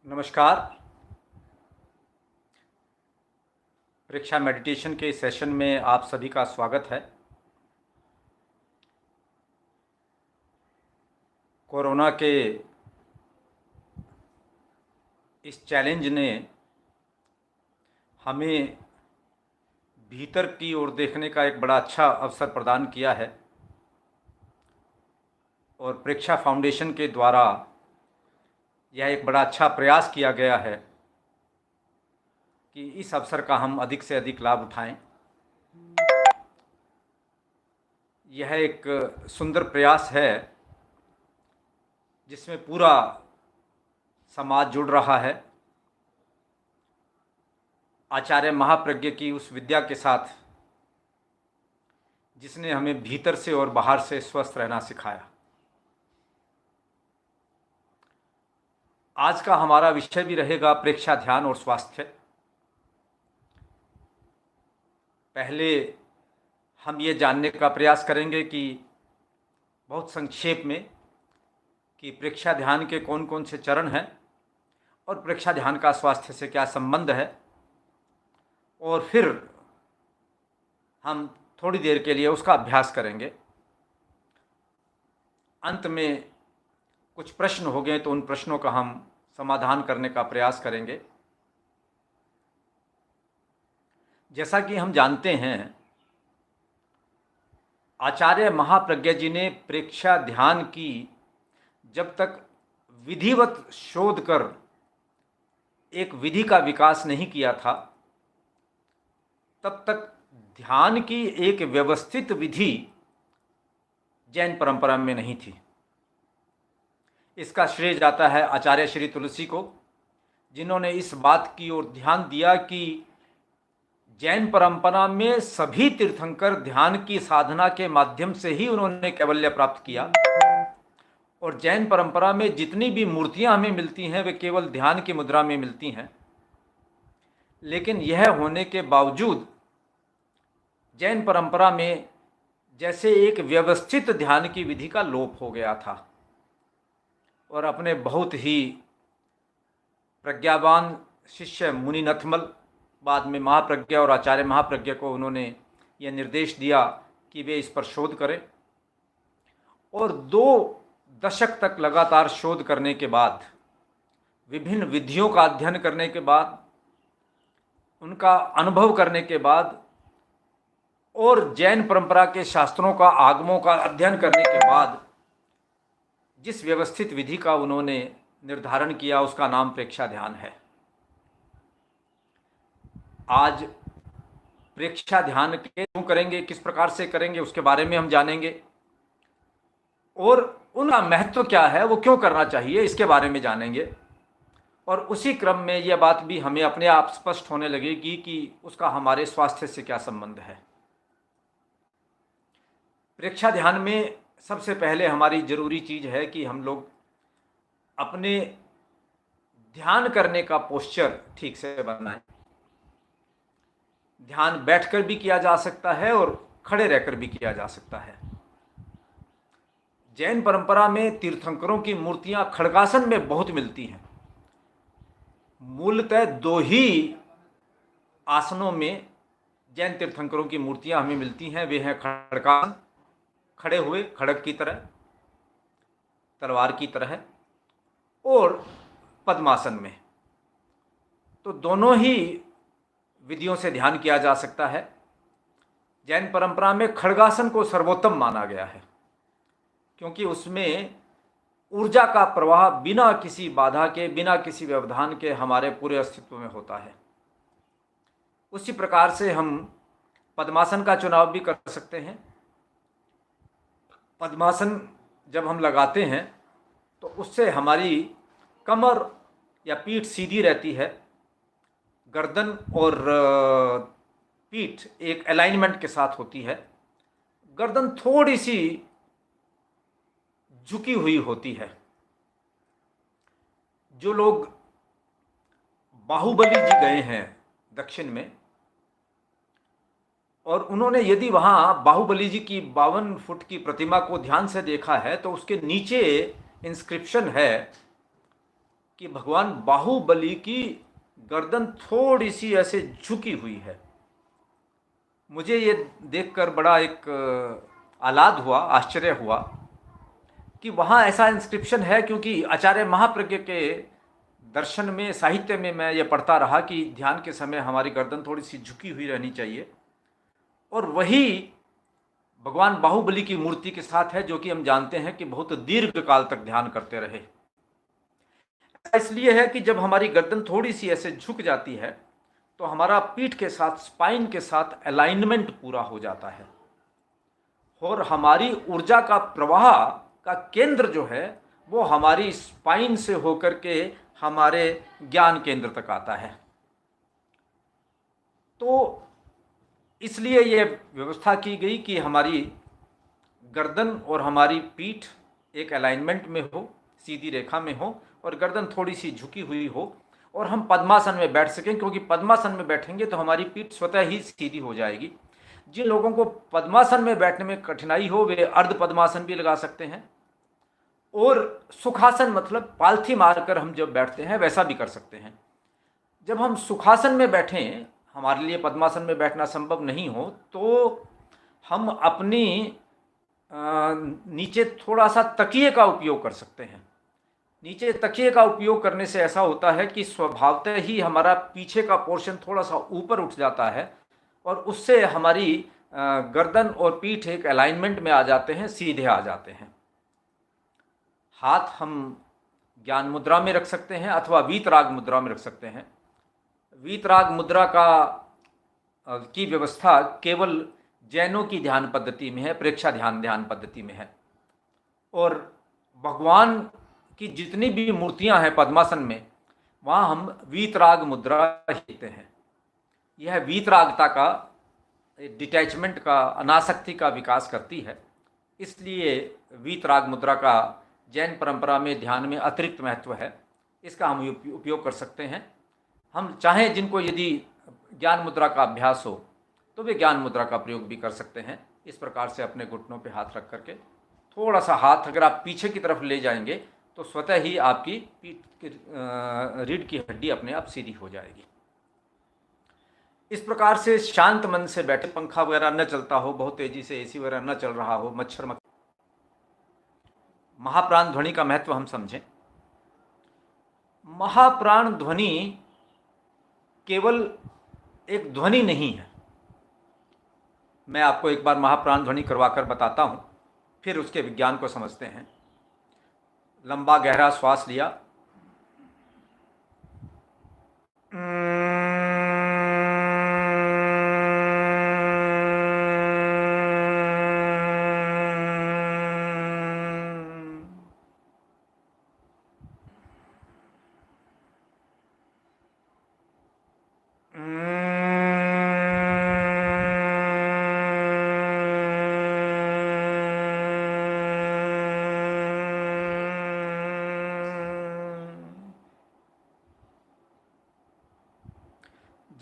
नमस्कार। परीक्षा मेडिटेशन के सेशन में आप सभी का स्वागत है। कोरोना के इस चैलेंज ने हमें भीतर की ओर देखने का एक बड़ा अच्छा अवसर प्रदान किया है और परीक्षा फाउंडेशन के द्वारा यह एक बड़ा अच्छा प्रयास किया गया है कि इस अवसर का हम अधिक से अधिक लाभ उठाएं। यह एक सुंदर प्रयास है जिसमें पूरा समाज जुड़ रहा है। आचार्य महाप्रज्ञ की उस विद्या के साथ जिसने हमें भीतर से और बाहर से स्वस्थ रहना सिखाया। आज का हमारा विषय भी रहेगा प्रेक्षा ध्यान और स्वास्थ्य। पहले हम ये जानने का प्रयास करेंगे कि बहुत संक्षेप में कि प्रेक्षा ध्यान के कौन कौन से चरण हैं और प्रेक्षा ध्यान का स्वास्थ्य से क्या संबंध है, और फिर हम थोड़ी देर के लिए उसका अभ्यास करेंगे। अंत में कुछ प्रश्न हो गए तो उन प्रश्नों का हम समाधान करने का प्रयास करेंगे। जैसा कि हम जानते हैं, आचार्य महाप्रज्ञ जी ने प्रेक्षा ध्यान की जब तक विधिवत शोध कर एक विधि का विकास नहीं किया था, तब तक ध्यान की एक व्यवस्थित विधि जैन परंपरा में नहीं थी। इसका श्रेय जाता है आचार्य श्री तुलसी को, जिन्होंने इस बात की ओर ध्यान दिया कि जैन परंपरा में सभी तीर्थंकर ध्यान की साधना के माध्यम से ही उन्होंने कैवल्य प्राप्त किया, और जैन परंपरा में जितनी भी मूर्तियां हमें मिलती हैं वे केवल ध्यान की मुद्रा में मिलती हैं। लेकिन यह होने के बावजूद जैन परंपरा में जैसे एक व्यवस्थित ध्यान की विधि का लोप हो गया था, और अपने बहुत ही प्रज्ञावान शिष्य मुनि नथमल, बाद में महाप्रज्ञ और आचार्य महाप्रज्ञ को उन्होंने यह निर्देश दिया कि वे इस पर शोध करें। और 2 दशक तक लगातार शोध करने के बाद, विभिन्न विधियों का अध्ययन करने के बाद, उनका अनुभव करने के बाद और जैन परंपरा के शास्त्रों का आगमों का अध्ययन करने के बाद जिस व्यवस्थित विधि का उन्होंने निर्धारण किया उसका नाम प्रेक्षा ध्यान है। आज प्रेक्षा ध्यान के क्यों करेंगे, किस प्रकार से करेंगे, उसके बारे में हम जानेंगे, और उनका महत्व क्या है, वो क्यों करना चाहिए, इसके बारे में जानेंगे। और उसी क्रम में यह बात भी हमें अपने आप स्पष्ट होने लगेगी कि उसका हमारे स्वास्थ्य से क्या संबंध है। प्रेक्षा ध्यान में सबसे पहले हमारी ज़रूरी चीज़ है कि हम लोग अपने ध्यान करने का पोस्चर ठीक से बनाएं। ध्यान बैठकर भी किया जा सकता है और खड़े रहकर भी किया जा सकता है। जैन परंपरा में तीर्थंकरों की मूर्तियां खड़गासन में बहुत मिलती हैं। मूलतः 2 ही आसनों में जैन तीर्थंकरों की मूर्तियां हमें मिलती हैं। वे हैं खड़गासन, खड़े हुए खड़ग की तरह, तलवार की तरह, और पद्मासन में। तो दोनों ही विधियों से ध्यान किया जा सकता है। जैन परंपरा में खड़गासन को सर्वोत्तम माना गया है, क्योंकि उसमें ऊर्जा का प्रवाह बिना किसी बाधा के, बिना किसी व्यवधान के हमारे पूरे अस्तित्व में होता है। उसी प्रकार से हम पद्मासन का चुनाव भी कर सकते हैं। पद्मासन जब हम लगाते हैं तो उससे हमारी कमर या पीठ सीधी रहती है, गर्दन और पीठ एक अलाइनमेंट के साथ होती है, गर्दन थोड़ी सी झुकी हुई होती है। जो लोग बाहुबली जी गए हैं दक्षिण में, और उन्होंने यदि वहाँ बाहुबली जी की 52 फुट की प्रतिमा को ध्यान से देखा है तो उसके नीचे इंस्क्रिप्शन है कि भगवान बाहुबली की गर्दन थोड़ी सी ऐसे झुकी हुई है। मुझे ये देखकर बड़ा एक आह्लाद हुआ, आश्चर्य हुआ कि वहाँ ऐसा इंस्क्रिप्शन है, क्योंकि आचार्य महाप्रज्ञ के दर्शन में, साहित्य में मैं ये पढ़ता रहा कि ध्यान के समय हमारी गर्दन थोड़ी सी झुकी हुई रहनी चाहिए, और वही भगवान बाहुबली की मूर्ति के साथ है, जो कि हम जानते हैं कि बहुत दीर्घ काल तक ध्यान करते रहे। इसलिए है कि जब हमारी गर्दन थोड़ी सी ऐसे झुक जाती है तो हमारा पीठ के साथ, स्पाइन के साथ अलाइनमेंट पूरा हो जाता है, और हमारी ऊर्जा का प्रवाह का केंद्र जो है वो हमारी स्पाइन से होकर के हमारे ज्ञान केंद्र तक आता है। तो इसलिए ये व्यवस्था की गई कि हमारी गर्दन और हमारी पीठ एक अलाइनमेंट में हो, सीधी रेखा में हो, और गर्दन थोड़ी सी झुकी हुई हो, और हम पद्मासन में बैठ सकें, क्योंकि पद्मासन में बैठेंगे तो हमारी पीठ स्वतः ही सीधी हो जाएगी। जिन लोगों को पद्मासन में बैठने में कठिनाई हो वे अर्ध पद्मासन भी लगा सकते हैं, और सुखासन मतलब पालथी मारकर हम जब बैठते हैं वैसा भी कर सकते हैं। जब हम सुखासन में बैठें, हमारे लिए पद्मासन में बैठना संभव नहीं हो, तो हम अपनी नीचे थोड़ा सा तकिए का उपयोग कर सकते हैं। नीचे तकिए का उपयोग करने से ऐसा होता है कि स्वभावतः ही हमारा पीछे का पोर्शन थोड़ा सा ऊपर उठ जाता है, और उससे हमारी गर्दन और पीठ एक अलाइनमेंट में आ जाते हैं, सीधे आ जाते हैं। हाथ हम ज्ञान मुद्रा में रख सकते हैं अथवा वीतराग मुद्रा में रख सकते हैं। वीतराग मुद्रा की व्यवस्था केवल जैनों की ध्यान पद्धति में है, प्रेक्षा ध्यान पद्धति में है। और भगवान की जितनी भी मूर्तियां हैं पद्मासन में, वहाँ हम वीतराग मुद्रा लेते हैं। यह वीतरागता का, डिटैचमेंट का, अनासक्ति का विकास करती है। इसलिए वीतराग मुद्रा का जैन परंपरा में ध्यान में अतिरिक्त महत्व है। इसका हम उपयोग कर सकते हैं। हम चाहें जिनको यदि ज्ञान मुद्रा का अभ्यास हो तो वे ज्ञान मुद्रा का प्रयोग भी कर सकते हैं। इस प्रकार से अपने घुटनों पे हाथ रख करके थोड़ा सा हाथ अगर आप पीछे की तरफ ले जाएंगे तो स्वतः ही आपकी पीठ की रीढ़ की हड्डी अपने आप सीधी हो जाएगी। इस प्रकार से शांत मन से बैठे, पंखा वगैरह न चलता हो, बहुत तेजी से एसी वगैरह न चल रहा हो, मच्छर मक्खी, महाप्राण ध्वनि का महत्व हम समझें। महाप्राण ध्वनि केवल एक ध्वनि नहीं है। मैं आपको एक बार महाप्राण ध्वनि करवाकर बताता हूं, फिर उसके विज्ञान को समझते हैं। लंबा गहरा श्वास लिया,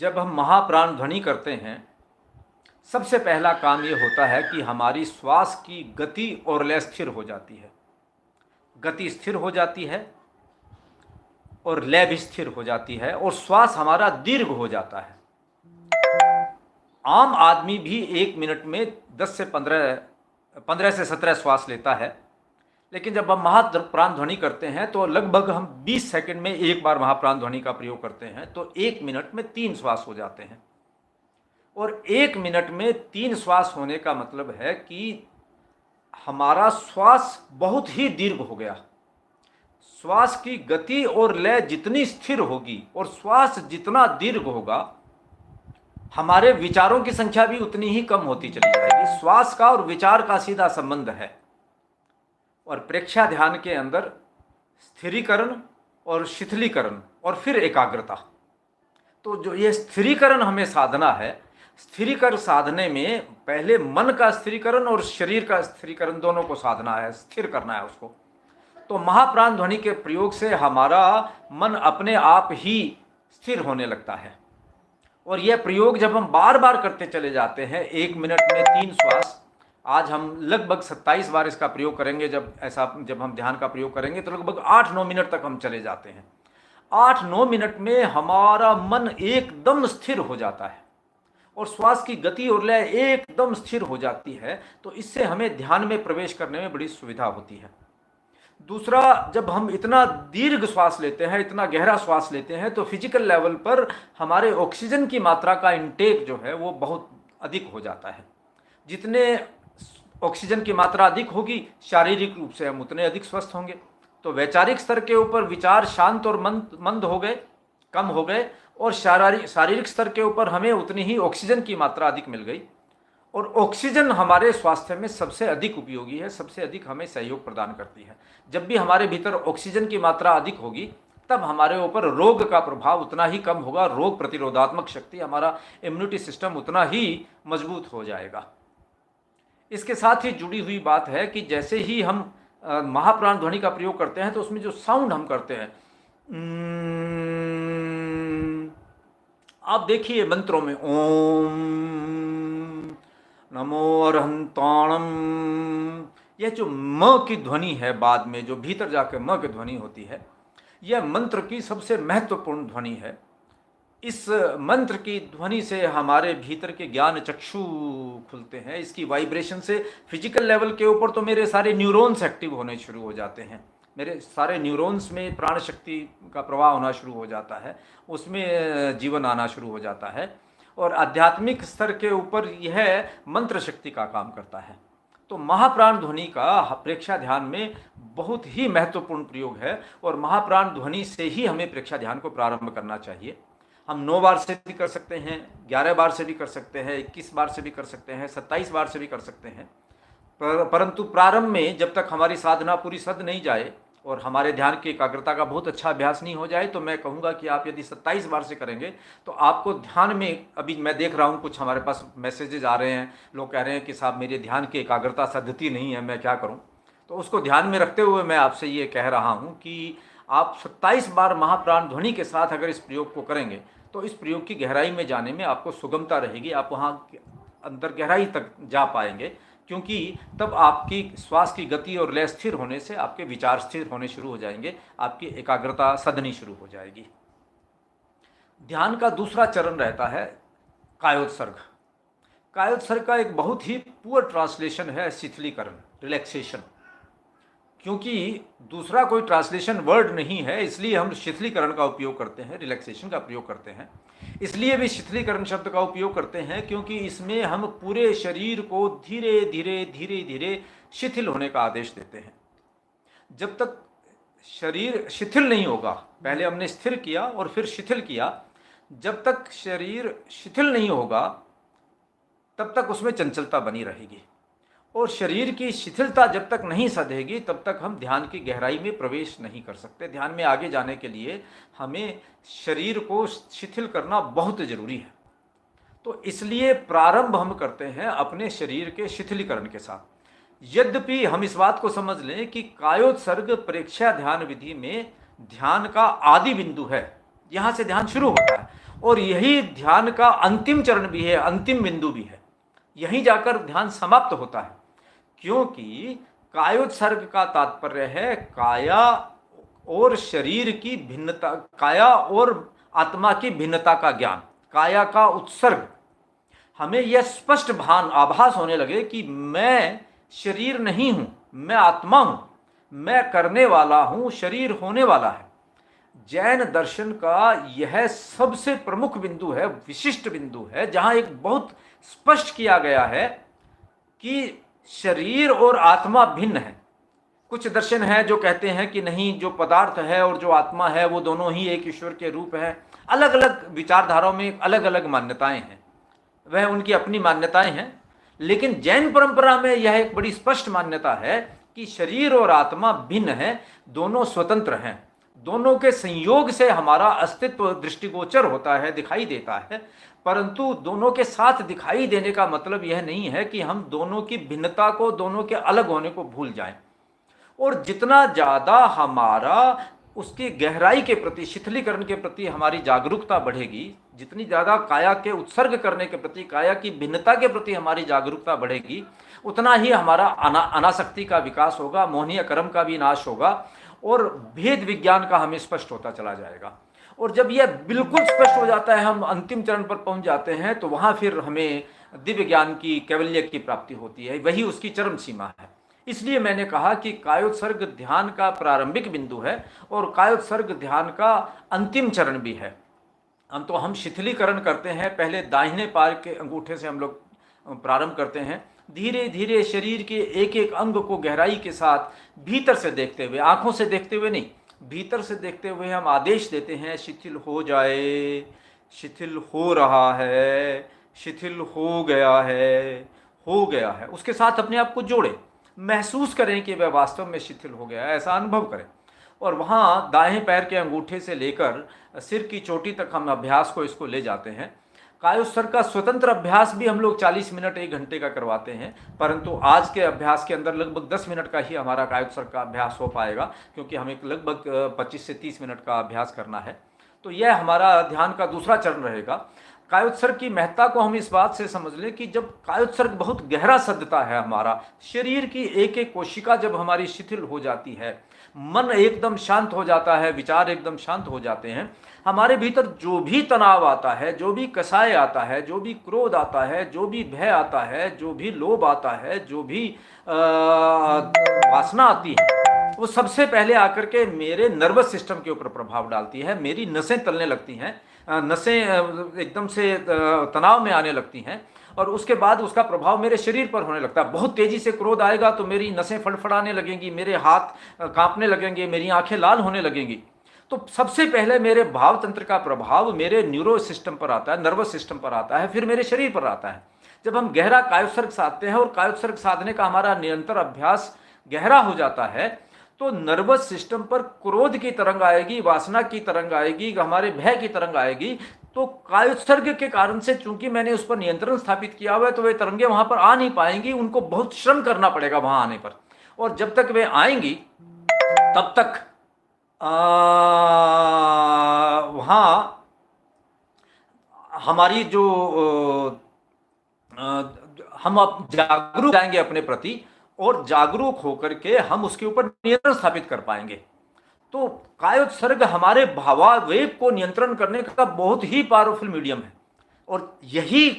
जब हम महाप्राण ध्वनि करते हैं सबसे पहला काम ये होता है कि हमारी श्वास की गति और लय स्थिर हो जाती है। गति स्थिर हो जाती है और लय भी स्थिर हो जाती है, और श्वास हमारा दीर्घ हो जाता है। आम आदमी भी 1 मिनट में 10 से 15 से 17 श्वास लेता है, लेकिन जब हम महाप्राण ध्वनि करते हैं तो लगभग हम 20 सेकंड में एक बार महाप्राण ध्वनि का प्रयोग करते हैं, तो 1 मिनट में 3 श्वास हो जाते हैं। और 1 मिनट में 3 श्वास होने का मतलब है कि हमारा श्वास बहुत ही दीर्घ हो गया। श्वास की गति और लय जितनी स्थिर होगी और श्वास जितना दीर्घ होगा, हमारे विचारों की संख्या भी उतनी ही कम होती चली जाएगी। श्वास का और विचार का सीधा संबंध है। और प्रेक्षा ध्यान के अंदर स्थिरीकरण और शिथिलीकरण और फिर एकाग्रता, तो जो ये स्थिरीकरण हमें साधना है, स्थिरीकरण साधने में पहले मन का स्थिरीकरण और शरीर का स्थिरीकरण दोनों को साधना है, स्थिर करना है उसको। तो महाप्राण ध्वनि के प्रयोग से हमारा मन अपने आप ही स्थिर होने लगता है। और यह प्रयोग जब हम बार बार करते चले जाते हैं, 1 मिनट में 3 श्वास, आज हम लगभग 27 बार इसका प्रयोग करेंगे। जब हम ध्यान का प्रयोग करेंगे तो लगभग 8-9 मिनट तक हम चले जाते हैं। 8-9 मिनट में हमारा मन एकदम स्थिर हो जाता है और श्वास की गति और लय एकदम स्थिर हो जाती है। तो इससे हमें ध्यान में प्रवेश करने में बड़ी सुविधा होती है। दूसरा, जब हम इतना दीर्घ श्वास लेते हैं, इतना गहरा श्वास लेते हैं, तो फिजिकल लेवल पर हमारे ऑक्सीजन की मात्रा का इंटेक जो है वो बहुत अधिक हो जाता है। जितने ऑक्सीजन की मात्रा अधिक होगी, शारीरिक रूप से हम उतने अधिक स्वस्थ होंगे। तो वैचारिक स्तर के ऊपर विचार शांत और मंद हो गए, कम हो गए, और शारीरिक स्तर के ऊपर हमें उतनी ही ऑक्सीजन की मात्रा अधिक मिल गई। और ऑक्सीजन हमारे स्वास्थ्य में सबसे अधिक उपयोगी है, सबसे अधिक हमें सहयोग प्रदान करती है। जब भी हमारे भीतर ऑक्सीजन की मात्रा अधिक होगी, तब हमारे ऊपर रोग का प्रभाव उतना ही कम होगा, रोग प्रतिरोधात्मक शक्ति, हमारा इम्यूनिटी सिस्टम उतना ही मजबूत हो जाएगा। इसके साथ ही जुड़ी हुई बात है कि जैसे ही हम महाप्राण ध्वनि का प्रयोग करते हैं, तो उसमें जो साउंड हम करते हैं, आप देखिए मंत्रों में ओम नमो अरहंताणम, यह जो म की ध्वनि है, बाद में जो भीतर जाकर म की ध्वनि होती है, यह मंत्र की सबसे महत्वपूर्ण ध्वनि है। इस मंत्र की ध्वनि से हमारे भीतर के ज्ञान चक्षु खुलते हैं। इसकी वाइब्रेशन से फिजिकल लेवल के ऊपर तो मेरे सारे न्यूरॉन्स एक्टिव होने शुरू हो जाते हैं, मेरे सारे न्यूरॉन्स में प्राण शक्ति का प्रवाह होना शुरू हो जाता है, उसमें जीवन आना शुरू हो जाता है। और आध्यात्मिक स्तर के ऊपर यह मंत्र शक्ति का काम करता है। तो महाप्राण ध्वनि का प्रेक्षा ध्यान में बहुत ही महत्वपूर्ण प्रयोग है, और महाप्राण ध्वनि से ही हमें प्रेक्षा ध्यान को प्रारंभ करना चाहिए। हम 9 बार से भी कर सकते हैं, 11 बार से भी कर सकते हैं, 21 बार से भी कर सकते हैं, 27 बार से भी कर सकते हैं। परंतु प्रारंभ में जब तक हमारी साधना पूरी सध नहीं जाए और हमारे ध्यान की एकाग्रता का बहुत अच्छा अभ्यास नहीं हो जाए, तो मैं कहूँगा कि आप यदि 27 बार से करेंगे तो आपको ध्यान में, अभी मैं देख रहा हूँ कुछ हमारे पास मैसेजेस आ रहे हैं, लोग कह रहे हैं कि साहब मेरे ध्यान की एकाग्रता सधती नहीं है, मैं क्या करूँ। तो उसको ध्यान में रखते हुए मैं आपसे ये कह रहा हूँ कि आप 27 बार महाप्राण ध्वनि के साथ अगर इस प्रयोग को करेंगे, तो इस प्रयोग की गहराई में जाने में आपको सुगमता रहेगी, आप वहाँ अंदर गहराई तक जा पाएंगे, क्योंकि तब आपकी श्वास की गति और लय स्थिर होने से आपके विचार स्थिर होने शुरू हो जाएंगे, आपकी एकाग्रता सधनी शुरू हो जाएगी। ध्यान का दूसरा चरण रहता है कायोत्सर्ग। कायोत्सर्ग का एक बहुत ही पुअर ट्रांसलेशन है शिथिलीकरण, रिलैक्सेशन। क्योंकि दूसरा कोई ट्रांसलेशन वर्ड नहीं है, इसलिए हम शिथिलीकरण का उपयोग करते हैं, रिलैक्सेशन का प्रयोग करते हैं। इसलिए भी शिथिलीकरण शब्द का उपयोग करते हैं क्योंकि इसमें हम पूरे शरीर को धीरे धीरे धीरे धीरे शिथिल होने का आदेश देते हैं। जब तक शरीर शिथिल नहीं होगा, पहले हमने स्थिर किया और फिर शिथिल किया, जब तक शरीर शिथिल नहीं होगा तब तक उसमें चंचलता बनी रहेगी, और शरीर की शिथिलता जब तक नहीं सधेगी तब तक हम ध्यान की गहराई में प्रवेश नहीं कर सकते। ध्यान में आगे जाने के लिए हमें शरीर को शिथिल करना बहुत ज़रूरी है। तो इसलिए प्रारंभ हम करते हैं अपने शरीर के शिथिलीकरण के साथ। यद्यपि हम इस बात को समझ लें कि कायोत्सर्ग प्रेक्षा ध्यान विधि में ध्यान का आदि बिंदु है, यहाँ से ध्यान शुरू होता है, और यही ध्यान का अंतिम चरण भी है, अंतिम बिंदु भी है, यहीं जाकर ध्यान समाप्त होता है। क्योंकि कायोत्सर्ग का तात्पर्य है काया और शरीर की भिन्नता, काया और आत्मा की भिन्नता का ज्ञान, काया का उत्सर्ग। हमें यह स्पष्ट आभास होने लगे कि मैं शरीर नहीं हूँ, मैं आत्मा हूँ, मैं करने वाला हूँ, शरीर होने वाला है। जैन दर्शन का यह सबसे प्रमुख बिंदु है, विशिष्ट बिंदु है, जहाँ एक बहुत स्पष्ट किया गया है कि शरीर और आत्मा भिन्न है। कुछ दर्शन है जो कहते हैं कि नहीं, जो पदार्थ है और जो आत्मा है वो दोनों ही एक ईश्वर के रूप हैं। अलग अलग विचारधाराओं में अलग अलग मान्यताएं हैं, वह उनकी अपनी मान्यताएं हैं, लेकिन जैन परंपरा में यह एक बड़ी स्पष्ट मान्यता है कि शरीर और आत्मा भिन्न है, दोनों स्वतंत्र हैं, दोनों के संयोग से हमारा अस्तित्व दृष्टिगोचर होता है, दिखाई देता है। परंतु दोनों के साथ दिखाई देने का मतलब यह नहीं है कि हम दोनों की भिन्नता को, दोनों के अलग होने को भूल जाएं। और जितना ज़्यादा हमारा उसकी गहराई के प्रति, शिथिलीकरण के प्रति हमारी जागरूकता बढ़ेगी, जितनी ज़्यादा काया के उत्सर्ग करने के प्रति, काया की भिन्नता के प्रति हमारी जागरूकता बढ़ेगी, उतना ही हमारा अनासक्ति का विकास होगा, मोहनीय कर्म का भी नाश होगा, और भेद विज्ञान का हमें स्पष्ट होता चला जाएगा। और जब यह बिल्कुल स्पष्ट हो जाता है, हम अंतिम चरण पर पहुंच जाते हैं, तो वहां फिर हमें दिव्य ज्ञान की, कैवल्य की प्राप्ति होती है। वही उसकी चरम सीमा है। इसलिए मैंने कहा कि कायोत्सर्ग ध्यान का प्रारंभिक बिंदु है और कायोत्सर्ग ध्यान का अंतिम चरण भी है। हम शिथिलीकरण करते हैं। पहले दाहिने पैर के अंगूठे से हम लोग प्रारंभ करते हैं, धीरे धीरे शरीर के एक एक अंग को गहराई के साथ भीतर से देखते हुए, आंखों से देखते हुए नहीं, भीतर से देखते हुए हम आदेश देते हैं, शिथिल हो जाए, शिथिल हो रहा है, शिथिल हो गया है, हो गया है। उसके साथ अपने आप को जोड़े, महसूस करें कि वह वास्तव में शिथिल हो गया है, ऐसा अनुभव करें। और वहाँ दाएं पैर के अंगूठे से लेकर सिर की चोटी तक हम अभ्यास को इसको ले जाते हैं। कायोत्सर्ग का स्वतंत्र अभ्यास भी हम लोग 40 मिनट 1 घंटे का करवाते हैं, परंतु आज के अभ्यास के अंदर लगभग 10 मिनट का ही हमारा कायोत्सर्ग का अभ्यास हो पाएगा, क्योंकि हमें लगभग 25 से 30 मिनट का अभ्यास करना है। तो यह हमारा ध्यान का दूसरा चरण रहेगा। कायोत्सर्ग की महत्ता को हम इस बात से समझ लें कि जब कायोत्सर्ग बहुत गहरा सदता है, हमारा शरीर की एक एक कोशिका जब हमारी शिथिल हो जाती है, मन एकदम शांत हो जाता है, विचार एकदम शांत हो जाते हैं, हमारे भीतर जो भी तनाव आता है, जो भी कसाय आता है, जो भी क्रोध आता है, जो भी भय आता है, जो भी लोभ आता है, जो भी वासना आती है, वो सबसे पहले आकर के मेरे नर्वस सिस्टम के ऊपर प्रभाव डालती है। मेरी नसें तलने लगती हैं, नसें एकदम से तनाव में आने लगती हैं, और उसके बाद उसका प्रभाव मेरे शरीर पर होने लगता है। बहुत तेजी से क्रोध आएगा तो मेरी नसें फड़फड़ाने लगेंगी, मेरे हाथ कांपने लगेंगे, मेरी आंखें लाल होने लगेंगी। तो सबसे पहले मेरे भाव तंत्र का प्रभाव मेरे न्यूरो सिस्टम पर आता है, नर्वस सिस्टम पर आता है, फिर मेरे शरीर पर आता है। जब हम गहरा कायोत्सर्ग साधते हैं और कायोत्सर्ग साधने का हमारा निरंतर अभ्यास गहरा हो जाता है, तो नर्वस सिस्टम पर क्रोध की तरंग आएगी, वासना की तरंग आएगी, हमारे भय की तरंग आएगी। तो कायोत्सर्ग के कारण से चूंकि मैंने उस पर नियंत्रण स्थापित किया हुआ है, तो वे तरंगे वहां पर आ नहीं पाएंगी, उनको बहुत श्रम करना पड़ेगा वहां आने पर। और जब तक वे आएंगी तब तक वहाँ हमारी जो हम अब जागरूक जाएंगे अपने प्रति, और जागरूक होकर के हम उसके ऊपर नियंत्रण स्थापित कर पाएंगे। तो कायोत्सर्ग हमारे भावावेग को नियंत्रण करने का बहुत ही पावरफुल मीडियम है, और यही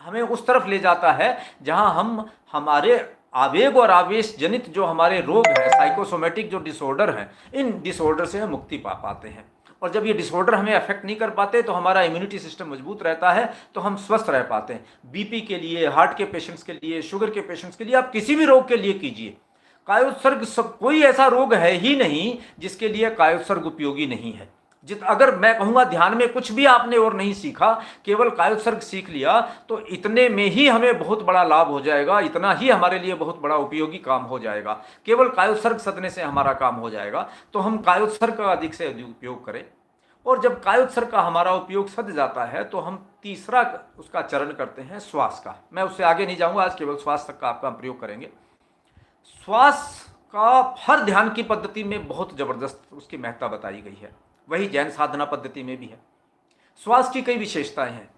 हमें उस तरफ ले जाता है जहां हम हमारे आवेग और आवेश जनित जो हमारे रोग हैं, साइकोसोमेटिक जो डिसऑर्डर हैं, इन डिसऑर्डर से हम मुक्ति पा पाते हैं। और जब ये डिसऑर्डर हमें अफेक्ट नहीं कर पाते, तो हमारा इम्यूनिटी सिस्टम मजबूत रहता है, तो हम स्वस्थ रह पाते हैं। बीपी के लिए, हार्ट के पेशेंट्स के लिए, शुगर के पेशेंट्स के लिए, आप किसी भी रोग के लिए कीजिए। कायोत्सर्ग कोई ऐसा रोग है ही नहीं जिसके लिए कायोत्सर्ग उपयोगी नहीं है। अगर मैं कहूँगा ध्यान में कुछ भी आपने और नहीं सीखा, केवल कायोत्सर्ग सीख लिया, तो इतने में ही हमें बहुत बड़ा लाभ हो जाएगा, इतना ही हमारे लिए बहुत बड़ा उपयोगी काम हो जाएगा। केवल कायोत्सर्ग सदने से हमारा काम हो जाएगा। तो हम कायोत्सर्ग का अधिक से अधिक उपयोग करें, और जब कायोत्सर्ग का हमारा उपयोग सद जाता है, तो हम तीसरा उसका चरण करते हैं, श्वास का। मैं उससे आगे नहीं जाऊँगा, आज केवल श्वास तक का आपका प्रयोग करेंगे। श्वास का हर ध्यान की पद्धति में बहुत जबरदस्त उसकी महत्ता बताई गई है, वही जैन साधना पद्धति में भी है। श्वास की कई विशेषताएं हैं।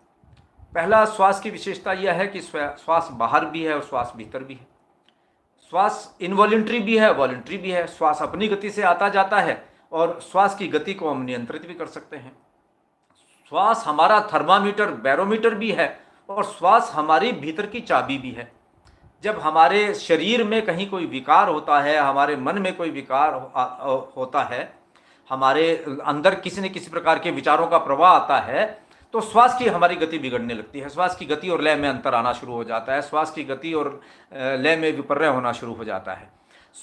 पहला, श्वास की विशेषता यह है कि श्वास बाहर भी है और श्वास भीतर भी है। श्वास इनवॉलेंट्री भी है, वॉलेंट्री भी है। श्वास अपनी गति से आता जाता है, और श्वास की गति को हम नियंत्रित भी कर सकते हैं। श्वास हमारा थर्मामीटर, बैरोमीटर भी है, और श्वास हमारी भीतर की चाबी भी है। जब हमारे शरीर में कहीं कोई विकार होता है, हमारे मन में कोई विकार होता है, हमारे अंदर किसी न किसी प्रकार के विचारों का प्रवाह आता है, तो श्वास की हमारी गति बिगड़ने लगती है। श्वास की गति और लय में अंतर आना शुरू हो जाता है। श्वास की गति और लय में विपर्य होना शुरू हो जाता है।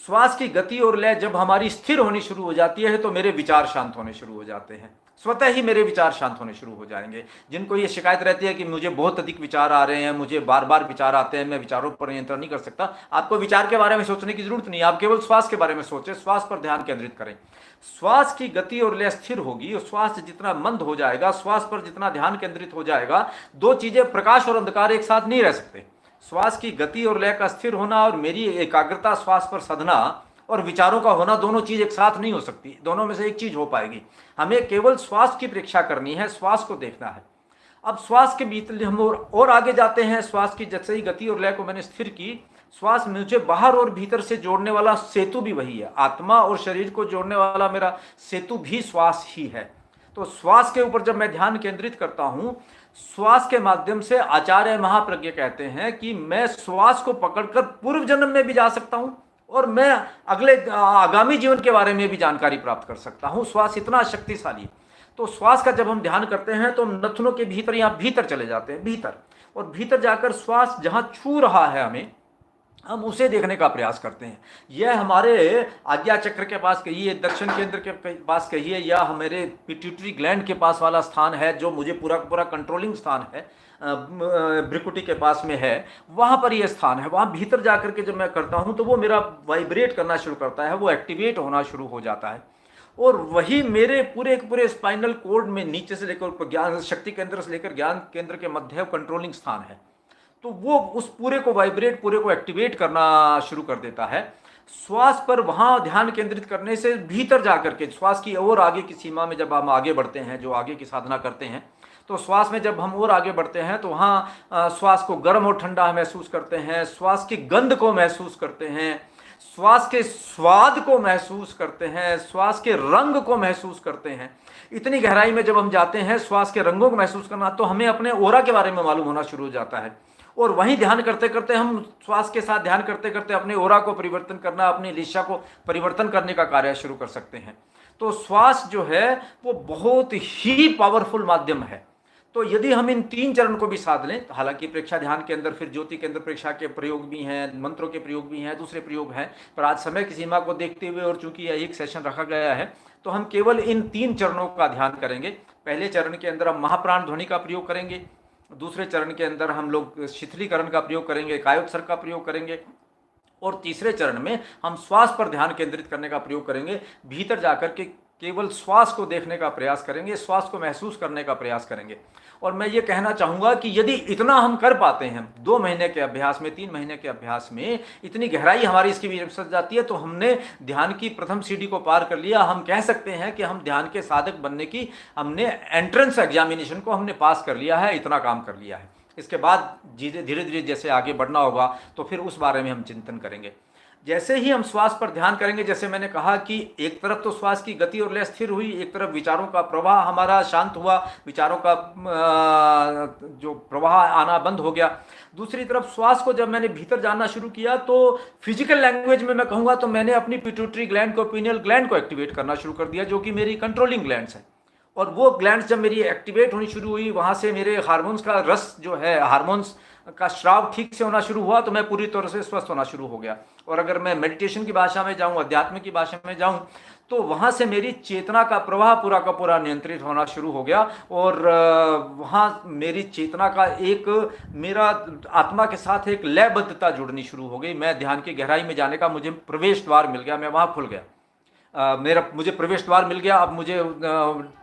श्वास की गति और लय जब हमारी स्थिर होनी शुरू हो जाती है, तो मेरे विचार शांत होने शुरू हो जाते हैं। स्वतः ही मेरे विचार शांत होने शुरू हो जाएंगे। जिनको ये शिकायत रहती है कि मुझे बहुत अधिक विचार आ रहे हैं, मुझे बार बार विचार आते हैं, मैं विचारों पर नियंत्रण नहीं कर सकता, आपको विचार के बारे में सोचने की जरूरत नहीं है। आप केवल श्वास के बारे में सोचें, श्वास पर ध्यान केंद्रित करें। श्वास की गति और लय स्थिर होगी, और श्वास जितना मंद हो जाएगा, श्वास पर जितना ध्यान केंद्रित हो जाएगा, दो चीजें, प्रकाश और अंधकार, एक साथ नहीं रह सकते। श्वास की गति और लय का स्थिर होना और मेरी एकाग्रता श्वास पर साधना और विचारों का होना, दोनों चीज एक साथ नहीं हो सकती। दोनों में से एक चीज हो पाएगी। हमें केवल श्वास की परीक्षा करनी है, श्वास को देखना है। अब श्वास के भीतर हम और आगे जाते हैं। श्वास की जैसे ही गति और लय को मैंने स्थिर की, श्वास मुझे बाहर और भीतर से जोड़ने वाला सेतु भी वही है। आत्मा और शरीर को जोड़ने वाला मेरा सेतु भी श्वास ही है। तो श्वास के ऊपर जब मैं ध्यान केंद्रित करता हूं, श्वास के माध्यम से आचार्य महाप्रज्ञ कहते हैं कि मैं श्वास को पकड़कर पूर्व जन्म में भी जा सकता हूं और मैं अगले आगामी जीवन के बारे में भी जानकारी प्राप्त कर सकता हूं। श्वास इतना शक्तिशाली है। तो श्वास का जब हम ध्यान करते हैं तो हम नथुनों के भीतर, यहाँ भीतर चले जाते हैं, भीतर, और भीतर जाकर श्वास जहां छू रहा है हमें, हम उसे देखने का प्रयास करते हैं। यह हमारे आज्ञा चक्र के पास कहिए, दक्षिण केंद्र के पास कहिए, या हमारे पिट्यूटरी ग्लैंड के पास वाला स्थान है जो मुझे पूरा पूरा कंट्रोलिंग स्थान है, भ्रिकुटी के पास में है, वहाँ पर यह स्थान है। वहाँ भीतर जाकर के जब मैं करता हूँ तो वो मेरा वाइब्रेट करना शुरू करता है, वो एक्टिवेट होना शुरू हो जाता है, और वही मेरे पूरे पूरे स्पाइनल कोड में नीचे से लेकर ज्ञान शक्ति केंद्र से लेकर ज्ञान केंद्र के मध्य कंट्रोलिंग स्थान है। तो वो उस पूरे को वाइब्रेट, पूरे को एक्टिवेट करना शुरू कर देता है। श्वास पर वहाँ ध्यान केंद्रित करने से भीतर जाकर के श्वास की और आगे की सीमा में जब हम आगे बढ़ते हैं, जो आगे की साधना करते हैं, तो श्वास में जब हम और आगे बढ़ते हैं तो वहाँ श्वास को गर्म और ठंडा महसूस करते हैं, श्वास की गंध को महसूस करते हैं, श्वास के स्वाद को महसूस करते हैं, श्वास के रंग को महसूस करते हैं। इतनी गहराई में जब हम जाते हैं श्वास के रंगों को महसूस करना, तो हमें अपने ओरा के बारे में मालूम होना शुरू हो जाता है। और वहीं ध्यान करते करते हम श्वास के साथ ध्यान करते करते अपने ओरा को परिवर्तन करना, अपनी दिशा को परिवर्तन करने का कार्य शुरू कर सकते हैं। तो श्वास जो है वो बहुत ही पावरफुल माध्यम है। तो यदि हम इन 3 चरण को भी साध लें, हालांकि प्रेक्षा ध्यान के अंदर फिर ज्योति केंद्र प्रेक्षा के प्रयोग भी हैं, मंत्रों के प्रयोग भी हैं, दूसरे प्रयोग हैं, पर आज समय की सीमा को देखते हुए और चूंकि यह एक सेशन रखा गया है तो हम केवल इन 3 चरणों का ध्यान करेंगे। पहले चरण के अंदर हम महाप्राण ध्वनि का प्रयोग करेंगे, दूसरे चरण के अंदर हम लोग शिथिलीकरण का प्रयोग करेंगे, कायोत्सर्ग का प्रयोग करेंगे, और तीसरे चरण में हम श्वास पर ध्यान केंद्रित करने का प्रयोग करेंगे। भीतर जाकर के केवल श्वास को देखने का प्रयास करेंगे, श्वास को महसूस करने का प्रयास करेंगे। और मैं ये कहना चाहूँगा कि यदि इतना हम कर पाते हैं 2 महीने के अभ्यास में, 3 महीने के अभ्यास में, इतनी गहराई हमारी इसकी भी सज जाती है, तो हमने ध्यान की प्रथम सीढ़ी को पार कर लिया। हम कह सकते हैं कि हम ध्यान के साधक बनने की हमने एंट्रेंस एग्जामिनेशन को हमने पास कर लिया है, इतना काम कर लिया है। इसके बाद धीरे धीरे जैसे आगे बढ़ना होगा तो फिर उस बारे में हम चिंतन करेंगे। जैसे ही हम श्वास पर ध्यान करेंगे, जैसे मैंने कहा कि एक तरफ तो श्वास की गति और लय स्थिर हुई, एक तरफ विचारों का प्रवाह हमारा शांत हुआ, विचारों का जो प्रवाह आना बंद हो गया। दूसरी तरफ श्वास को जब मैंने भीतर जानना शुरू किया तो फिजिकल लैंग्वेज में मैं कहूँगा तो मैंने अपनी पिट्यूटरी ग्लैंड को, पीनियल ग्लैंड को एक्टिवेट करना शुरू कर दिया, जो कि मेरी कंट्रोलिंग ग्लैंड्स है। और वो ग्लैंड्स जब मेरी एक्टिवेट होनी शुरू हुई, वहाँ से मेरे हार्मोन्स का रस जो है, हार्मोन्स का स्राव ठीक से होना शुरू हुआ, तो मैं पूरी तरह से स्वस्थ होना शुरू हो गया। और अगर मैं मेडिटेशन की भाषा में जाऊं, अध्यात्म की भाषा में जाऊं, तो वहाँ से मेरी चेतना का प्रवाह पूरा का पूरा नियंत्रित होना शुरू हो गया। और वहाँ मेरी चेतना का एक, मेरा आत्मा के साथ एक लयबद्धता जुड़नी शुरू हो गई। मैं ध्यान की गहराई में जाने का मुझे प्रवेश द्वार मिल गया, मैं वहाँ खुल गया, मुझे प्रवेश द्वार मिल गया। अब मुझे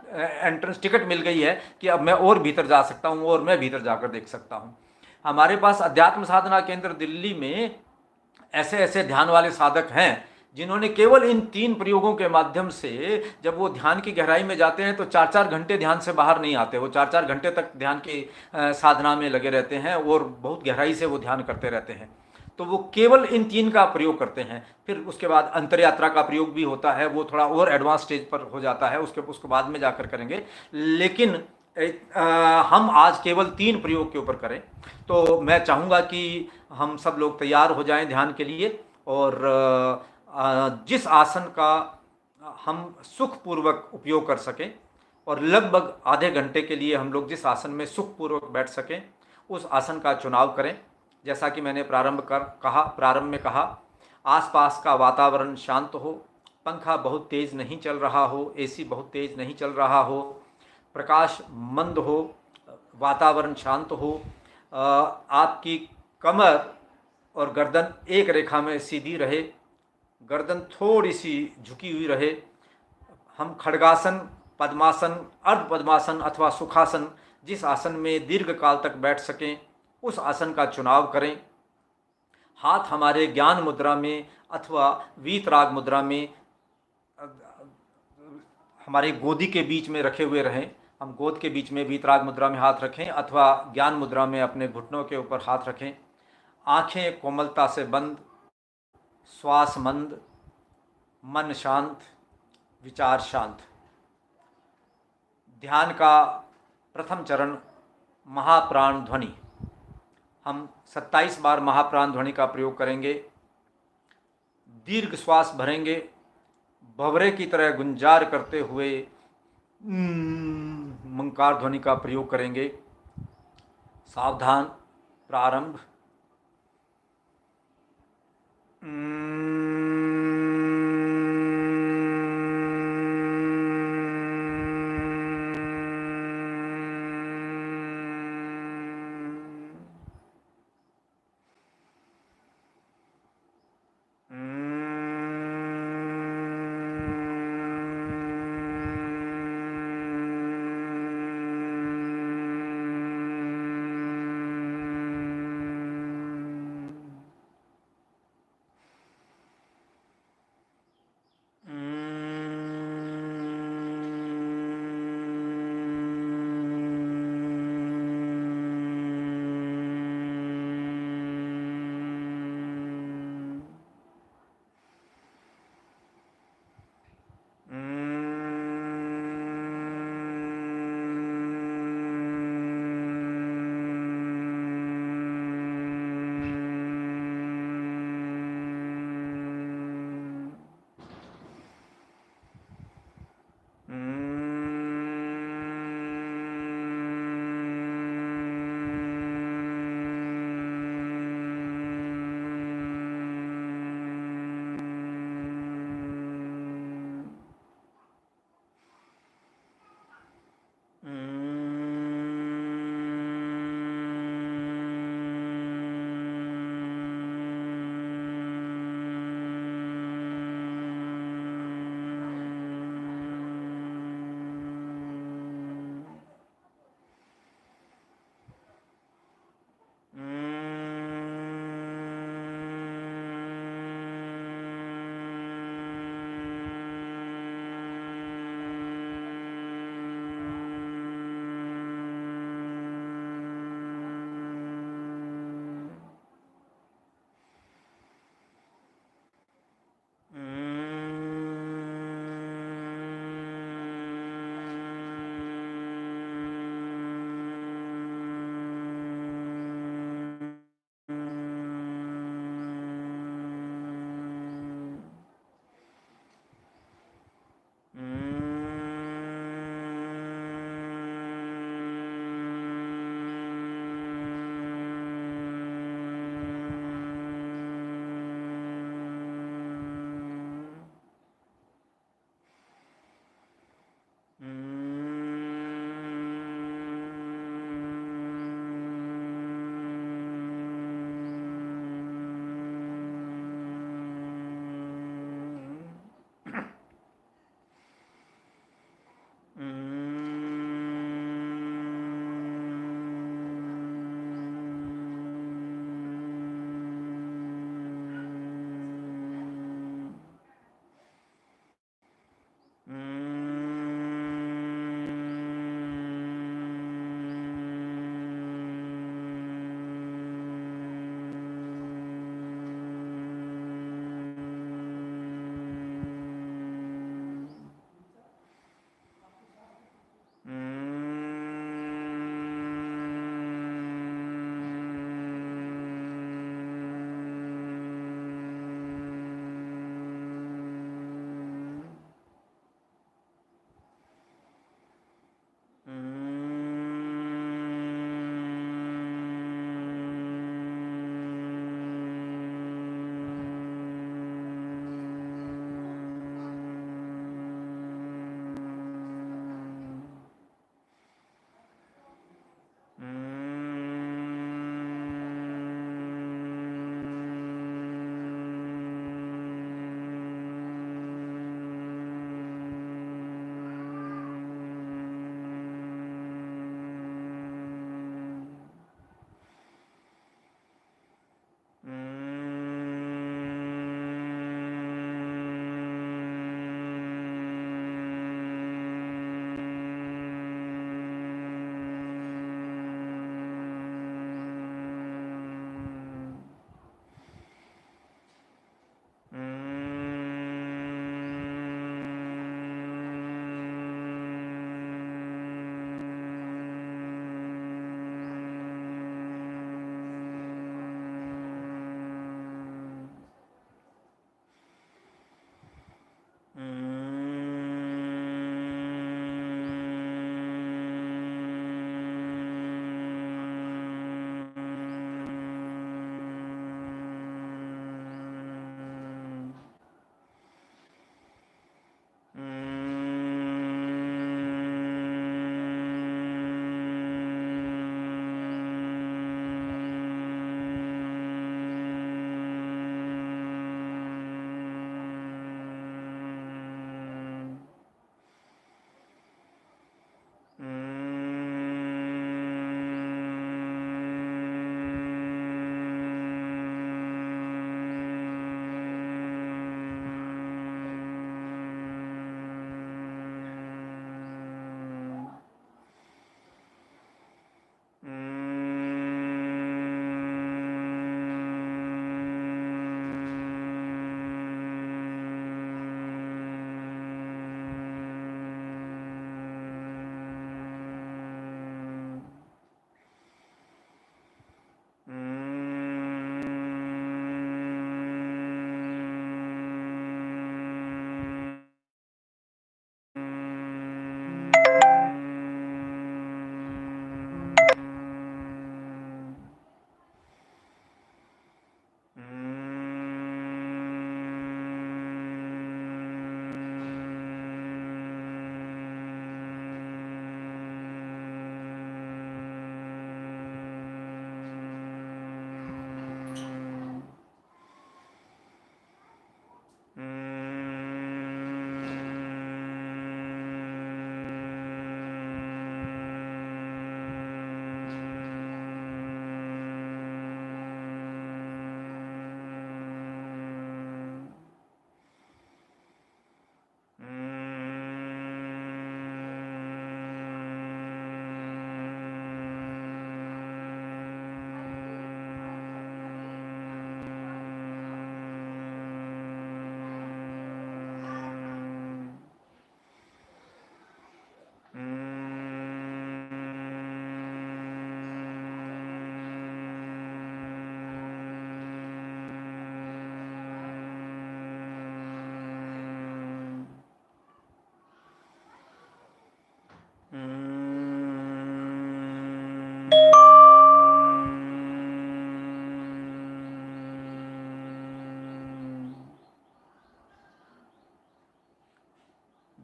एंट्रेंस टिकट मिल गई है कि अब मैं और भीतर जा सकता हूँ और मैं भीतर जाकर देख सकता हूँ। हमारे पास अध्यात्म साधना केंद्र दिल्ली में ऐसे ऐसे ध्यान वाले साधक हैं जिन्होंने केवल इन 3 प्रयोगों के माध्यम से, जब वो ध्यान की गहराई में जाते हैं तो 4-4 घंटे ध्यान से बाहर नहीं आते। वो 4-4 घंटे तक ध्यान की साधना में लगे रहते हैं और बहुत गहराई से वो ध्यान करते रहते हैं। तो वो केवल इन 3 का प्रयोग करते हैं। फिर उसके बाद अंतरयात्रा का प्रयोग भी होता है, वो थोड़ा और एडवांस स्टेज पर हो जाता है, उसके बाद में जाकर करेंगे। लेकिन हम आज केवल 3 प्रयोग के ऊपर करें। तो मैं चाहूँगा कि हम सब लोग तैयार हो जाएं ध्यान के लिए, और जिस आसन का हम सुखपूर्वक उपयोग कर सकें और लगभग आधे घंटे के लिए हम लोग जिस आसन में सुखपूर्वक बैठ सकें, उस आसन का चुनाव करें। जैसा कि मैंने प्रारंभ में कहा, आसपास का वातावरण शांत हो, पंखा बहुत तेज़ नहीं चल रहा हो, एसी बहुत तेज़ नहीं चल रहा हो, प्रकाश मंद हो, वातावरण शांत हो, आपकी कमर और गर्दन एक रेखा में सीधी रहे, गर्दन थोड़ी सी झुकी हुई रहे। हम खड्गासन, पद्मासन, अर्ध पद्मासन अथवा सुखासन, जिस आसन में दीर्घ काल तक बैठ सकें, उस आसन का चुनाव करें। हाथ हमारे ज्ञान मुद्रा में अथवा वीतराग मुद्रा में हमारे गोदी के बीच में रखे हुए रहें। हम गोद के बीच में वीतराग मुद्रा में हाथ रखें अथवा ज्ञान मुद्रा में अपने घुटनों के ऊपर हाथ रखें। आंखें कोमलता से बंद, श्वास मंद, मन शांत, विचार शांत। ध्यान का प्रथम चरण महाप्राण ध्वनि। हम 27 बार महाप्राण ध्वनि का प्रयोग करेंगे। दीर्घ श्वास भरेंगे, भंवरे की तरह गुंजार करते हुए मंकार ध्वनि का प्रयोग करेंगे। सावधान, प्रारंभ।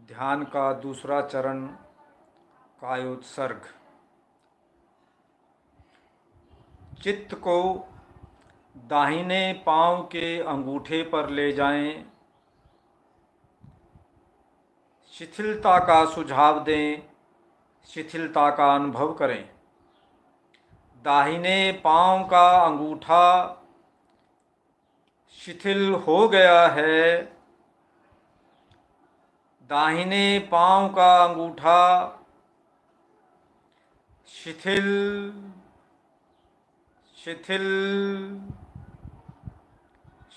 ध्यान का दूसरा चरण, कायोत्सर्ग। चित्त को दाहिने पांव के अंगूठे पर ले जाएं, शिथिलता का सुझाव दें, शिथिलता का अनुभव करें। दाहिने पांव का अंगूठा शिथिल हो गया है। दाहिने पांव का अंगूठा शिथिल शिथिल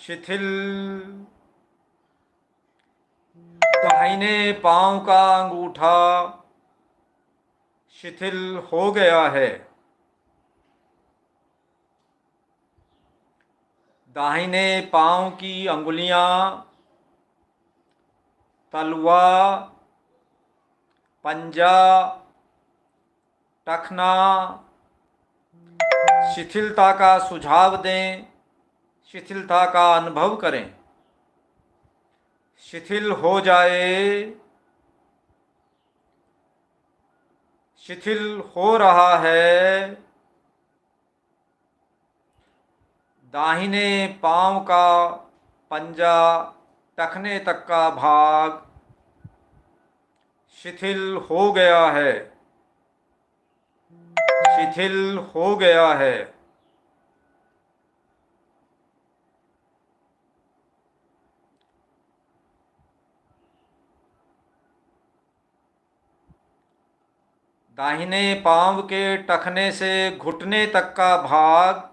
शिथिल। दाहिने पांव का अंगूठा शिथिल हो गया है। दाहिने पांव की अंगुलियां, तलवा, पंजा, टखना शिथिलता का सुझाव दें, शिथिलता का अनुभव करें। शिथिल हो जाए, शिथिल हो रहा है। दाहिने पांव का पंजा, टखने तक का भाग शिथिल हो गया है, शिथिल हो गया है। दाहिने पांव के टखने से घुटने तक का भाग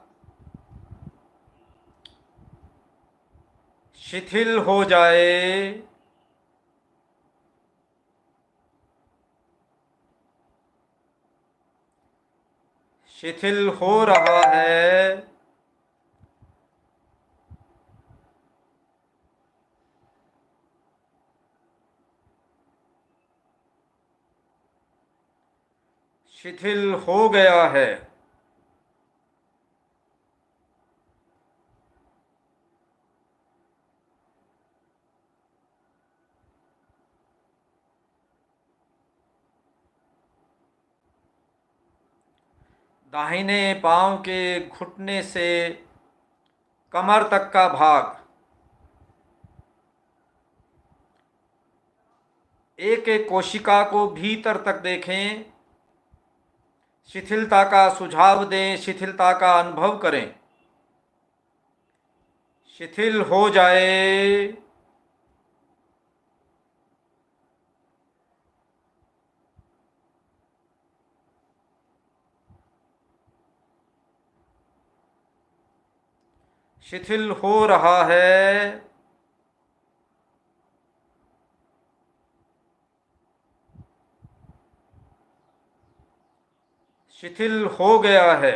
शिथिल हो जाए, शिथिल हो रहा है। शिथिल हो गया है। दाहिने पांव के घुटने से कमर तक का भाग, एक एक कोशिका को भीतर तक देखें, शिथिलता का सुझाव दें, शिथिलता का अनुभव करें। शिथिल हो जाए, शिथिल हो रहा है। शिथिल हो गया है।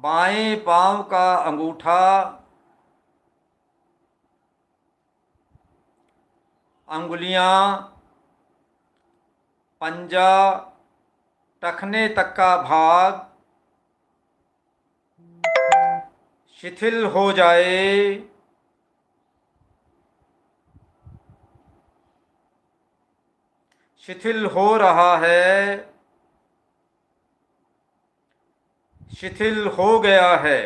बाएं पांव का अंगूठा, अंगुलियां, पंजा, टखने तक का भाग शिथिल हो जाए, शिथिल हो रहा है, शिथिल हो गया है।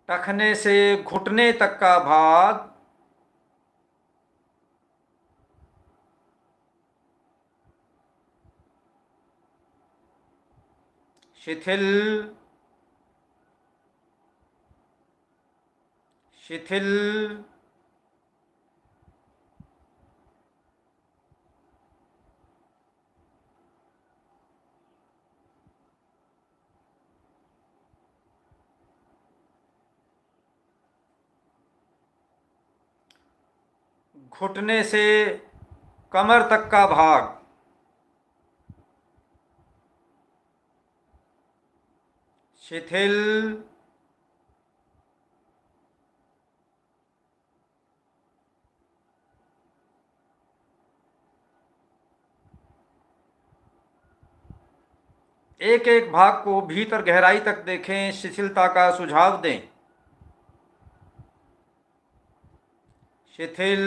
टखने से घुटने तक का भाग शिथिल, शिथिल, घुटने से कमर तक का भाग, शिथिल, एक एक भाग को भीतर गहराई तक देखें, शिथिलता का सुझाव दें। शिथिल,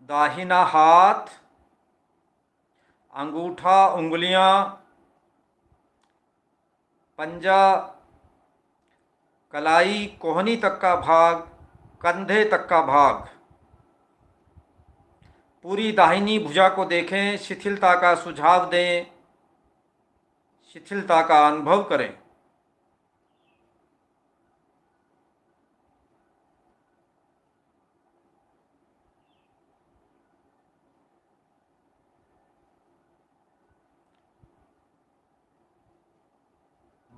दाहिना हाथ, अंगूठा, उंगलियां, पंजा, कलाई, कोहनी तक का भाग, कंधे तक का भाग। पूरी दाहिनी भुजा को देखें, शिथिलता का सुझाव दें, शिथिलता का अनुभव करें।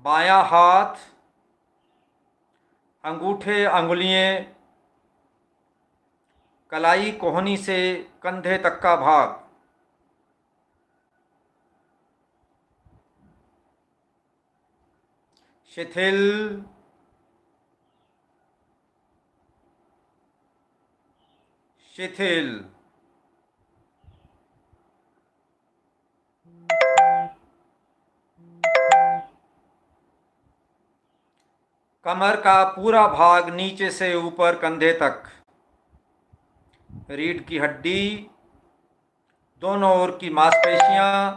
बायां हाथ, अंगूठे, अंगुलियां, कलाई, कोहनी से कंधे तक का भाग। शिथिल, शिथिल। कमर का पूरा भाग नीचे से ऊपर कंधे तक, रीढ़ की हड्डी, दोनों ओर की मांसपेशियां,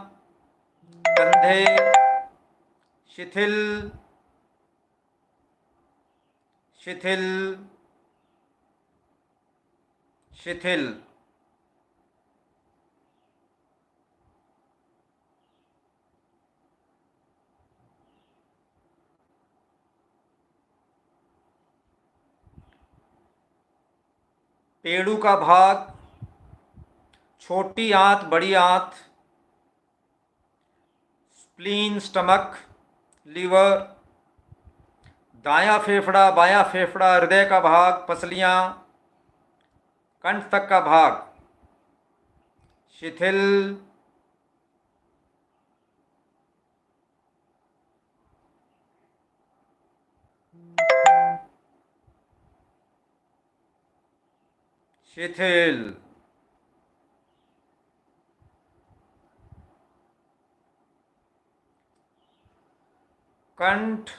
कंधे, शिथिल, शिथिल, शिथिल। पेड़ू का भाग, छोटी आंत, बड़ी आंत, स्प्लीन, स्टमक, लीवर, दायां फेफड़ा, बायां फेफड़ा, हृदय का भाग, पसलियां, कंठ तक का भाग। शिथिल, शिथिल। कंठ,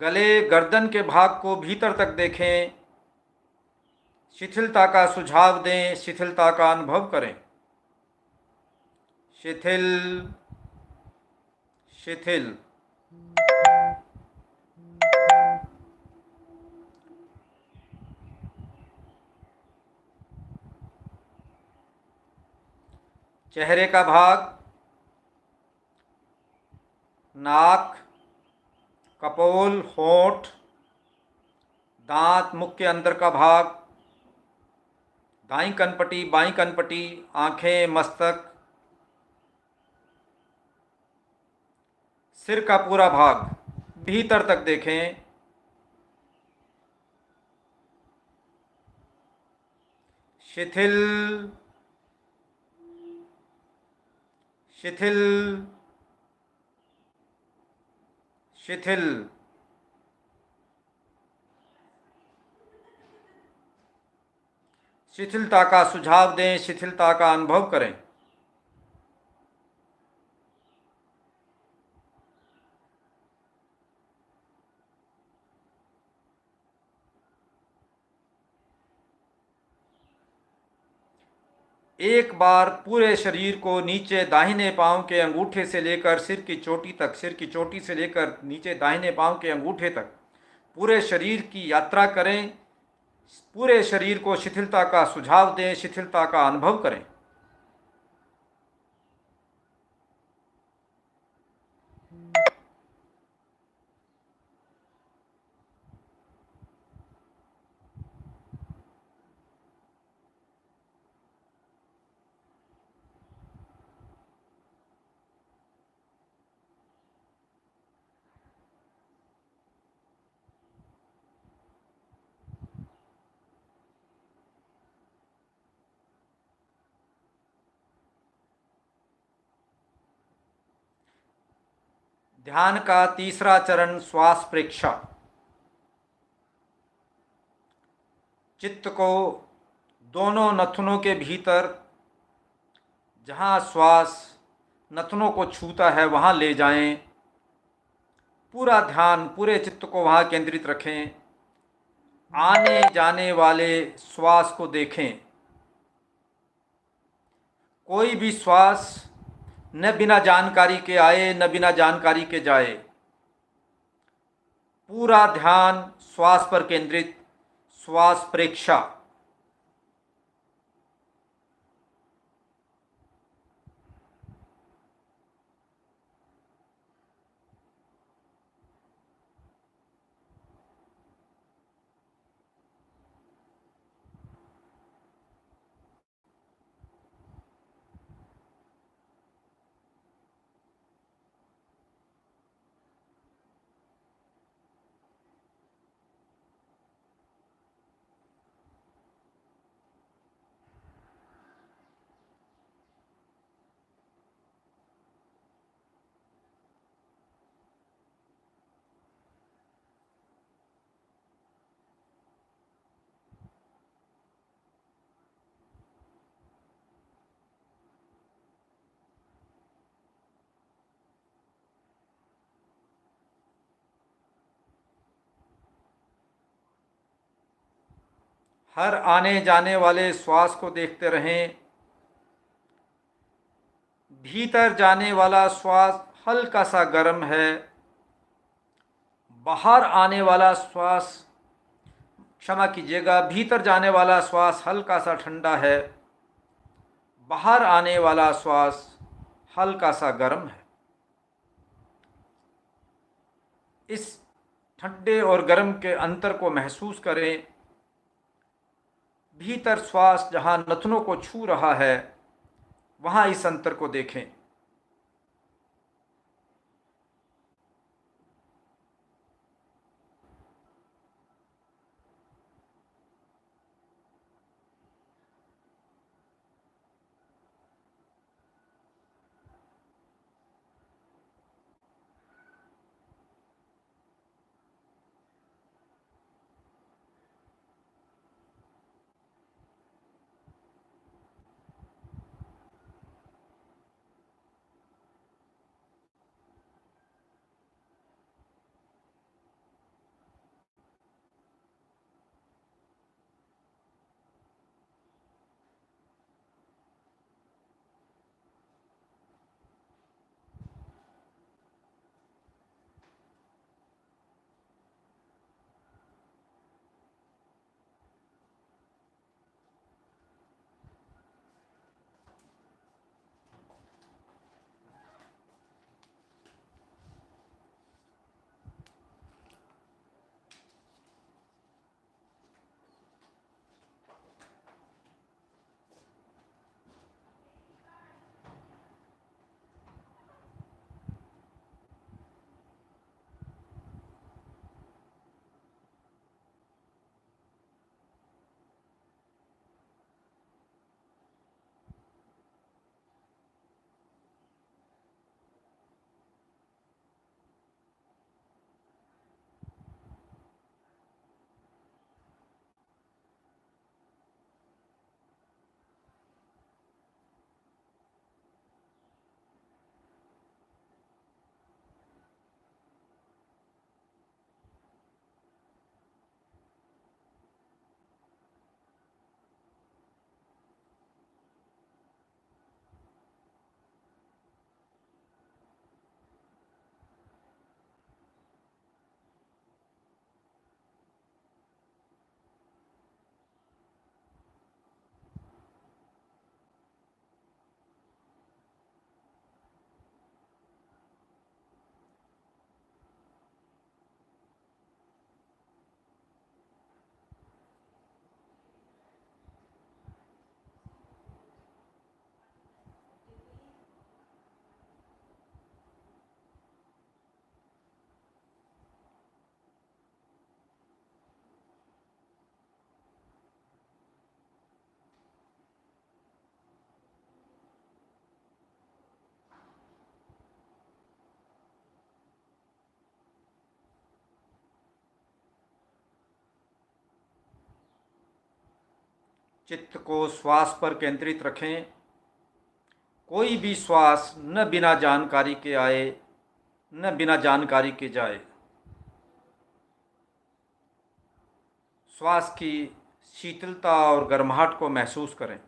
गले, गर्दन के भाग को भीतर तक देखें, शिथिलता का सुझाव दें, शिथिलता का अनुभव करें। शिथिल, शिथिल। चेहरे का भाग, नाक, कपोल, होंठ, दांत, मुख के अंदर का भाग, दाईं कनपटी, बाईं कनपटी, आंखें, मस्तक, सिर का पूरा भाग भीतर तक देखें। शिथिल, शिथिल, शिथिल। शिथिलता का सुझाव दें, शिथिलता का अनुभव करें। एक बार पूरे शरीर को नीचे दाहिने पांव के अंगूठे से लेकर सिर की चोटी तक, सिर की चोटी से लेकर नीचे दाहिने पांव के अंगूठे तक पूरे शरीर की यात्रा करें। पूरे शरीर को शिथिलता का सुझाव दें, शिथिलता का अनुभव करें। ध्यान का तीसरा चरण श्वास प्रेक्षा। चित्त को दोनों नथुनों के भीतर, जहाँ श्वास नथुनों को छूता है वहाँ ले जाएं। पूरा ध्यान, पूरे चित्त को वहाँ केंद्रित रखें। आने जाने वाले श्वास को देखें। कोई भी श्वास न बिना जानकारी के आए न बिना जानकारी के जाए। पूरा ध्यान श्वास पर केंद्रित, श्वास प्रेक्षा। हर आने जाने वाले श्वास को देखते रहें। भीतर जाने वाला श्वास हल्का सा गर्म है। बाहर आने वाला श्वास, क्षमा कीजिएगा, भीतर जाने वाला श्वास हल्का सा ठंडा है। बाहर आने वाला श्वास हल्का सा गर्म है। इस ठंडे और गर्म के अंतर को महसूस करें। भीतर श्वास जहाँ नथुनों को छू रहा है वहाँ इस अंतर को देखें। चित्त को श्वास पर केंद्रित रखें। कोई भी श्वास न बिना जानकारी के आए न बिना जानकारी के जाए। श्वास की शीतलता और गर्माहट को महसूस करें।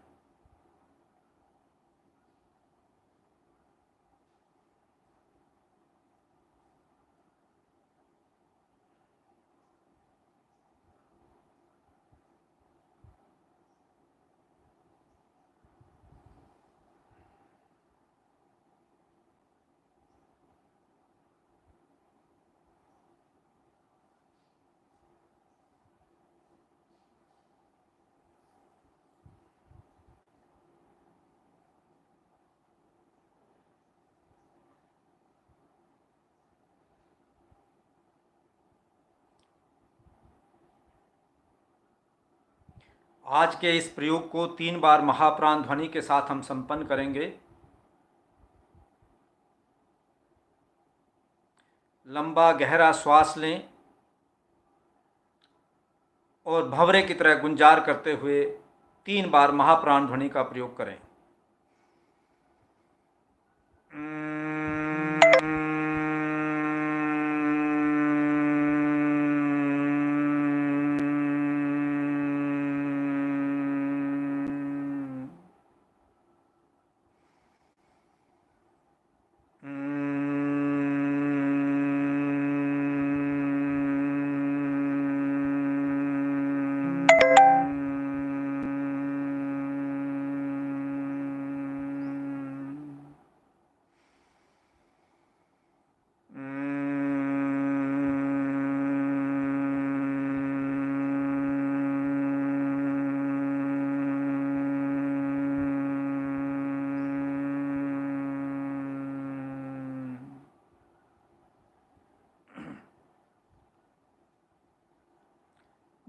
आज के इस प्रयोग को 3 बार महाप्राण ध्वनि के साथ हम संपन्न करेंगे। लंबा गहरा श्वास लें और भंवरे की तरह गुंजार करते हुए 3 बार महाप्राण ध्वनि का प्रयोग करें।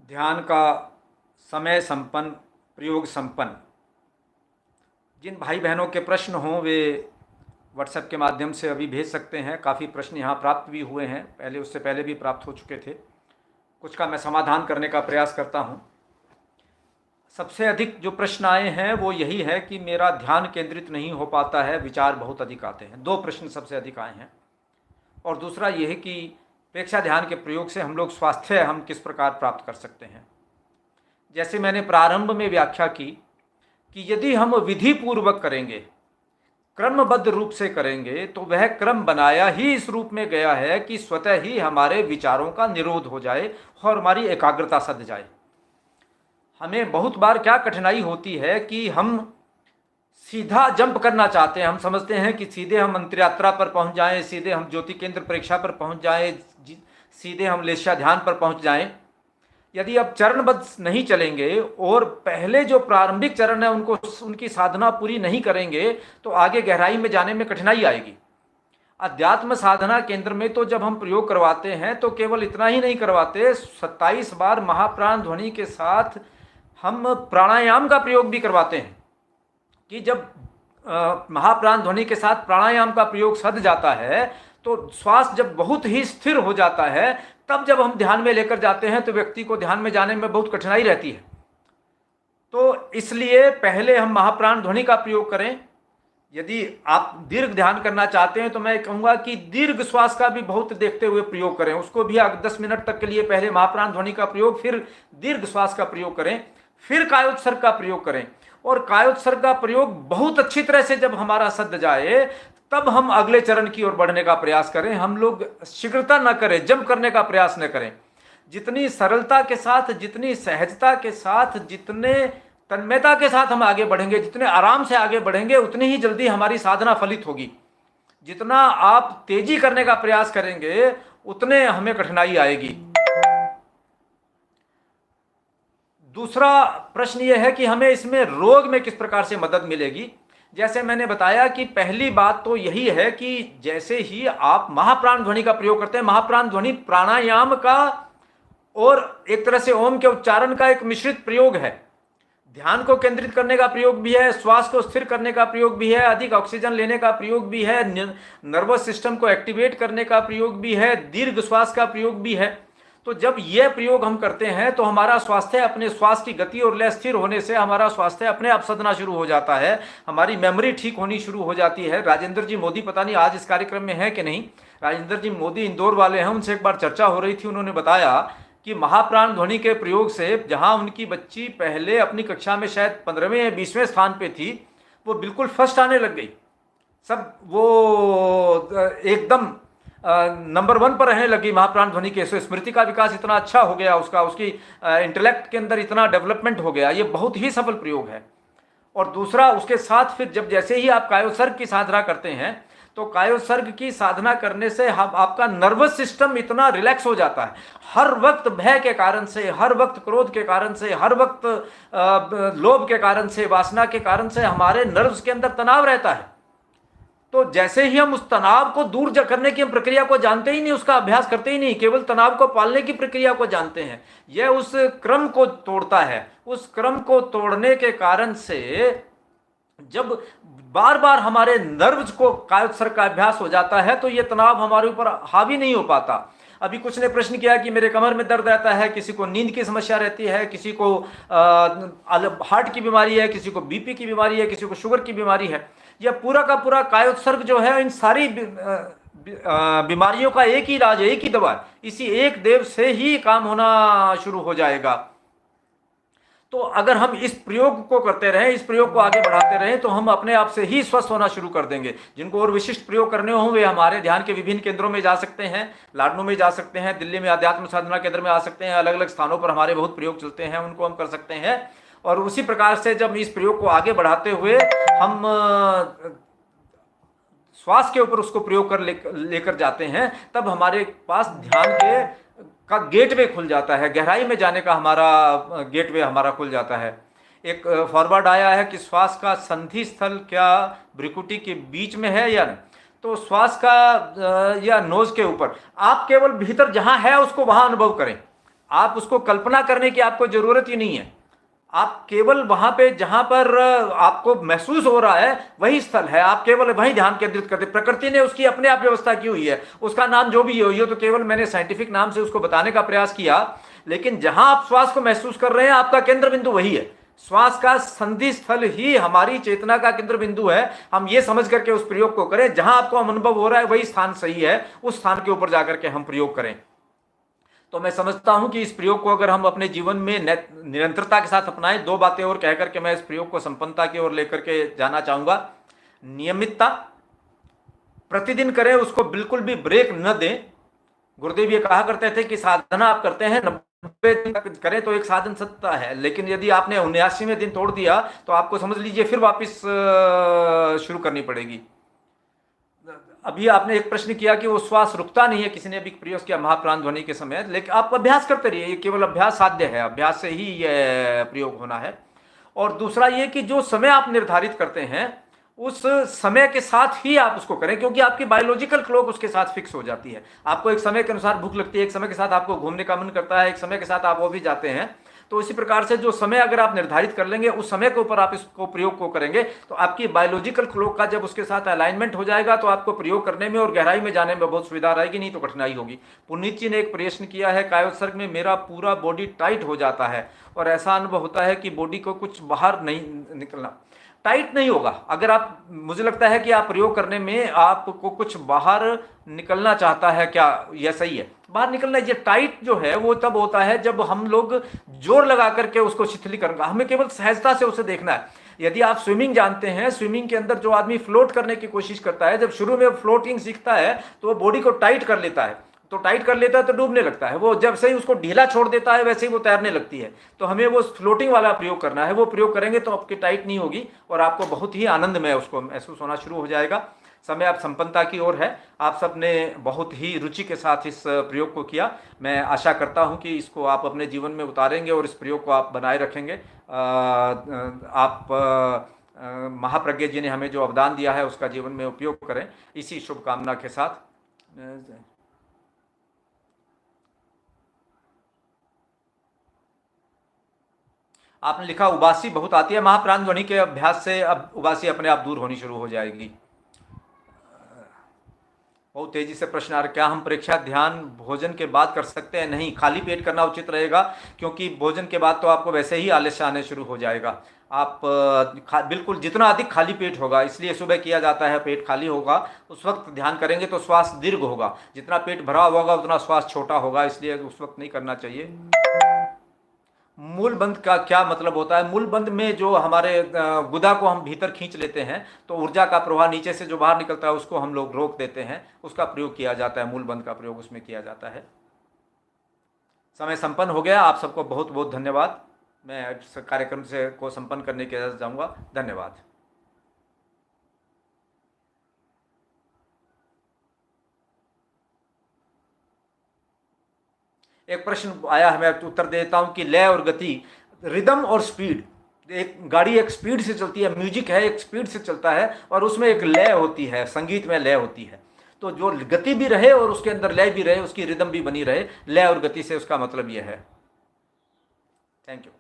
ध्यान का समय संपन्न, प्रयोग संपन्न। जिन भाई बहनों के प्रश्न हों वे व्हाट्सएप के माध्यम से अभी भेज सकते हैं। काफ़ी प्रश्न यहाँ प्राप्त भी हुए हैं, पहले उससे पहले भी प्राप्त हो चुके थे। कुछ का मैं समाधान करने का प्रयास करता हूँ। सबसे अधिक जो प्रश्न आए हैं वो यही है कि मेरा ध्यान केंद्रित नहीं हो पाता है, विचार बहुत अधिक आते हैं। 2 प्रश्न सबसे अधिक आए हैं। और दूसरा ये है कि प्रेक्षा ध्यान के प्रयोग से हम लोग स्वास्थ्य हम किस प्रकार प्राप्त कर सकते हैं। जैसे मैंने प्रारंभ में व्याख्या की कि यदि हम विधि पूर्वक करेंगे, क्रमबद्ध रूप से करेंगे, तो वह क्रम बनाया ही इस रूप में गया है कि स्वतः ही हमारे विचारों का निरोध हो जाए और हमारी एकाग्रता सध जाए। हमें बहुत बार क्या कठिनाई होती है कि हम सीधा जंप करना चाहते हैं। हम समझते हैं कि सीधे हम अंतर यात्रा पर पहुंच जाएं, सीधे हम ज्योति केंद्र परीक्षा पर पहुंच जाएं, सीधे हम लेस्या ध्यान पर पहुंच जाएं। यदि अब चरणबद्ध नहीं चलेंगे और पहले जो प्रारंभिक चरण है उनकी साधना पूरी नहीं करेंगे तो आगे गहराई में जाने में कठिनाई आएगी। अध्यात्म साधना केंद्र में तो जब हम प्रयोग करवाते हैं तो केवल इतना ही नहीं करवाते, 27 बार महाप्राण ध्वनि के साथ हम प्राणायाम का प्रयोग भी करवाते हैं कि जब महाप्राण ध्वनि के साथ प्राणायाम का प्रयोग सध जाता है तो श्वास जब बहुत ही स्थिर हो जाता है, तब जब हम ध्यान में लेकर जाते हैं तो व्यक्ति को ध्यान में जाने में बहुत कठिनाई रहती है। तो इसलिए पहले हम महाप्राण ध्वनि का प्रयोग करें। यदि आप दीर्घ ध्यान करना चाहते हैं तो मैं कहूँगा कि दीर्घ श्वास का भी बहुत देखते हुए प्रयोग करें। उसको भी 10 मिनट तक के लिए पहले महाप्राण ध्वनि का प्रयोग, फिर दीर्घ श्वास का प्रयोग करें, फिर कायोत्सर्ग का प्रयोग करें। और कायोत्सर्ग का प्रयोग बहुत अच्छी तरह से जब हमारा सध जाए तब हम अगले चरण की ओर बढ़ने का प्रयास करें। हम लोग शीघ्रता न करें, जंप करने का प्रयास न करें। जितनी सरलता के साथ, जितनी सहजता के साथ, जितने तन्मयता के साथ हम आगे बढ़ेंगे, जितने आराम से आगे बढ़ेंगे, उतनी ही जल्दी हमारी साधना फलित होगी। जितना आप तेजी करने का प्रयास करेंगे उतने हमें कठिनाई आएगी। दूसरा प्रश्न यह है कि हमें इसमें रोग में किस प्रकार से मदद मिलेगी। जैसे मैंने बताया कि पहली बात तो यही है कि जैसे ही आप महाप्राण ध्वनि का प्रयोग करते हैं, महाप्राण ध्वनि प्राणायाम का और एक तरह से ओम के उच्चारण का एक मिश्रित प्रयोग है। ध्यान को केंद्रित करने का प्रयोग भी है, श्वास को स्थिर करने का प्रयोग भी है, अधिक ऑक्सीजन लेने का प्रयोग भी है, नर्वस सिस्टम को एक्टिवेट करने का प्रयोग भी है, दीर्घ श्वास का प्रयोग भी है। तो जब यह प्रयोग हम करते हैं तो हमारा स्वास्थ्य अपने श्वास की गति और लय स्थिर होने से हमारा स्वास्थ्य अपने आप सधना शुरू हो जाता है, हमारी मेमोरी ठीक होनी शुरू हो जाती है। राजेंद्र जी मोदी पता नहीं आज इस कार्यक्रम में है कि नहीं, राजेंद्र जी मोदी इंदौर वाले हैं, उनसे एक बार चर्चा हो रही थी, उन्होंने बताया कि महाप्राण ध्वनि के प्रयोग से जहां उनकी बच्ची पहले अपनी कक्षा में शायद 15वें या 20वें स्थान पे थी, वो बिल्कुल फर्स्ट आने लग गई। सब वो एकदम नंबर 1 पर रहने लगी महाप्राण ध्वनि के। स्मृति का विकास इतना अच्छा हो गया, उसकी इंटेलेक्ट के अंदर इतना डेवलपमेंट हो गया। ये बहुत ही सफल प्रयोग है। और दूसरा उसके साथ फिर जब जैसे ही आप कायोसर्ग की साधना करते हैं तो कायोसर्ग की साधना करने से हम आपका नर्वस सिस्टम इतना रिलैक्स हो जाता है। हर वक्त भय के कारण से, हर वक्त क्रोध के कारण से, हर वक्त लोभ के कारण से, वासना के कारण से हमारे नर्व्स के अंदर तनाव रहता है। तो जैसे ही हम उस तनाव को दूर करने की प्रक्रिया को जानते ही नहीं, उसका अभ्यास करते ही नहीं, केवल तनाव को पालने की प्रक्रिया को जानते हैं, यह उस क्रम को तोड़ता है। उस क्रम को तोड़ने के कारण से जब बार बार हमारे नर्व्स को कायोत्सर्ग का अभ्यास हो जाता है तो यह तनाव हमारे ऊपर हावी नहीं हो पाता। अभी कुछ ने प्रश्न किया कि मेरे कमर में दर्द रहता है, किसी को नींद की समस्या रहती है, किसी को हार्ट की बीमारी है, किसी को बीपी की बीमारी है, किसी को शुगर की बीमारी है। यह पूरा का पूरा कायोत्सर्ग जो है इन सारी बीमारियों का एक ही इलाज है, एक ही दवा, इसी एक देव से ही काम होना शुरू हो जाएगा। तो अगर हम इस प्रयोग को करते रहें, इस प्रयोग को आगे बढ़ाते रहें, तो हम अपने आप से ही स्वस्थ होना शुरू कर देंगे। जिनको और विशिष्ट प्रयोग करने हों वे हमारे ध्यान के विभिन्न केंद्रों में जा सकते हैं, लाडनू में जा सकते हैं, दिल्ली में अध्यात्म साधना केंद्र में आ सकते हैं, अलग अलग स्थानों पर हमारे बहुत प्रयोग चलते हैं, उनको हम कर सकते हैं। और उसी प्रकार से जब इस प्रयोग को आगे बढ़ाते हुए हम श्वास के ऊपर उसको प्रयोग कर लेकर जाते हैं, तब हमारे पास ध्यान का गेटवे खुल जाता है, गहराई में जाने का हमारा गेटवे हमारा खुल जाता है। एक फॉरवर्ड आया है कि श्वास का संधि स्थल क्या भ्रिकुटी के बीच में है या नहीं, तो श्वास का या नोज के ऊपर, आप केवल भीतर जहां है उसको वहां अनुभव करें। आप उसको कल्पना करने की आपको जरूरत ही नहीं है, आप केवल वहां पे जहां पर आपको महसूस हो रहा है वही स्थल है, आप केवल वही ध्यान केंद्रित करते। प्रकृति ने उसकी अपने आप व्यवस्था की हुई है, उसका नाम जो भी हो, ये तो केवल मैंने साइंटिफिक नाम से उसको बताने का प्रयास किया, लेकिन जहां आप श्वास को महसूस कर रहे हैं आपका केंद्र बिंदु वही है। श्वास का संधि स्थल ही हमारी चेतना का केंद्र बिंदु है। हम ये समझ करके उस प्रयोग को करें, जहां आपको अनुभव हो रहा है वही स्थान सही है, उस स्थान के ऊपर जाकर के हम प्रयोग करें। तो मैं समझता हूं कि इस प्रयोग को अगर हम अपने जीवन में निरंतरता के साथ अपनाएं, दो बातें और कहकर के मैं इस प्रयोग को संपन्नता की ओर लेकर के जाना चाहूंगा। नियमितता, प्रतिदिन करें, उसको बिल्कुल भी ब्रेक न दें। गुरुदेव ये कहा करते थे कि साधना आप करते हैं 90 दिन करें तो एक साधन सत्ता है, लेकिन यदि आपने 79वें दिन तोड़ दिया तो आपको समझ लीजिए फिर वापस शुरू करनी पड़ेगी। अभी आपने एक प्रश्न किया कि वो श्वास रुकता नहीं है, किसी ने भी प्रयोग किया महाप्राण ध्वनि के समय, लेकिन आप अभ्यास करते रहिए, ये केवल अभ्यास साध्य है, अभ्यास से ही ये प्रयोग होना है। और दूसरा ये कि जो समय आप निर्धारित करते हैं उस समय के साथ ही आप उसको करें, क्योंकि आपकी बायोलॉजिकल क्लॉक उसके साथ फिक्स हो जाती है। आपको एक समय के अनुसार भूख लगती है, एक समय के साथ आपको घूमने का मन करता है, एक समय के साथ आप वो भी जाते हैं। तो इसी प्रकार से जो समय अगर आप निर्धारित कर लेंगे, उस समय के ऊपर आप इसको प्रयोग को करेंगे, तो आपकी बायोलॉजिकल क्लॉक का जब उसके साथ अलाइनमेंट हो जाएगा तो आपको प्रयोग करने में और गहराई में जाने में बहुत सुविधा रहेगी, नहीं तो कठिनाई होगी। पुनीत जी ने एक प्रश्न किया है, कायोत्सर्ग में मेरा पूरा बॉडी टाइट हो जाता है और ऐसा अनुभव होता है कि बॉडी को कुछ बाहर नहीं निकलना। टाइट नहीं होगा, अगर आप, मुझे लगता है कि आप प्रयोग करने में आपको कुछ बाहर निकलना चाहता है, क्या यह सही है? बाहर निकलना, ये टाइट जो है वो तब होता है जब हम लोग जोर लगा करके उसको शिथिलीकरण, हमें केवल सहजता से उसे देखना है। यदि आप स्विमिंग जानते हैं, स्विमिंग के अंदर जो आदमी फ्लोट करने की कोशिश करता है, जब शुरू में फ्लोटिंग सीखता है तो वो बॉडी को टाइट कर लेता है, तो टाइट कर लेता है तो डूबने लगता है। वो जब से ही उसको ढीला छोड़ देता है वैसे ही वो तैरने लगती है। तो हमें वो फ्लोटिंग वाला प्रयोग करना है, वो प्रयोग करेंगे तो आपकी टाइट नहीं होगी और आपको बहुत ही आनंदमय उसको महसूस होना शुरू हो जाएगा। समय आप संपन्नता की ओर है। आप सब ने बहुत ही रुचि के साथ इस प्रयोग को किया। मैं आशा करता हूं कि इसको आप अपने जीवन में उतारेंगे और इस प्रयोग को आप बनाए रखेंगे। आप महाप्रज्ञ जी ने हमें जो अवदान दिया है उसका जीवन में उपयोग करें, इसी शुभकामना के साथ। आपने लिखा उबासी बहुत आती है, महाप्राण ध्वनि के अभ्यास से अब उबासी अपने आप दूर होनी शुरू हो जाएगी। बहुत तेजी से प्रश्न आ रहा है, क्या हम परीक्षा ध्यान भोजन के बाद कर सकते हैं? नहीं, खाली पेट करना उचित रहेगा, क्योंकि भोजन के बाद तो आपको वैसे ही आलस्य आने शुरू हो जाएगा। आप बिल्कुल जितना अधिक खाली पेट होगा, इसलिए सुबह किया जाता है, पेट खाली होगा उस वक्त ध्यान करेंगे तो श्वास दीर्घ होगा। जितना पेट भरा होगा उतना श्वास छोटा होगा, इसलिए उस वक्त नहीं करना चाहिए। मूल बंध का क्या मतलब होता है? मूल बंध में जो हमारे गुदा को हम भीतर खींच लेते हैं तो ऊर्जा का प्रवाह नीचे से जो बाहर निकलता है उसको हम लोग रोक देते हैं, उसका प्रयोग किया जाता है। मूल बंध का प्रयोग उसमें किया जाता है। समय संपन्न हो गया। आप सबको बहुत बहुत धन्यवाद। मैं इस कार्यक्रम से को संपन्न करने के लिए जाऊंगा। धन्यवाद। एक प्रश्न आया है, मैं उत्तर देता हूं कि लय और गति, रिदम और स्पीड, एक गाड़ी एक स्पीड से चलती है, म्यूजिक है एक स्पीड से चलता है और उसमें एक लय होती है, संगीत में लय होती है। तो जो गति भी रहे और उसके अंदर लय भी रहे, उसकी रिदम भी बनी रहे, लय और गति से उसका मतलब यह है। Thank you.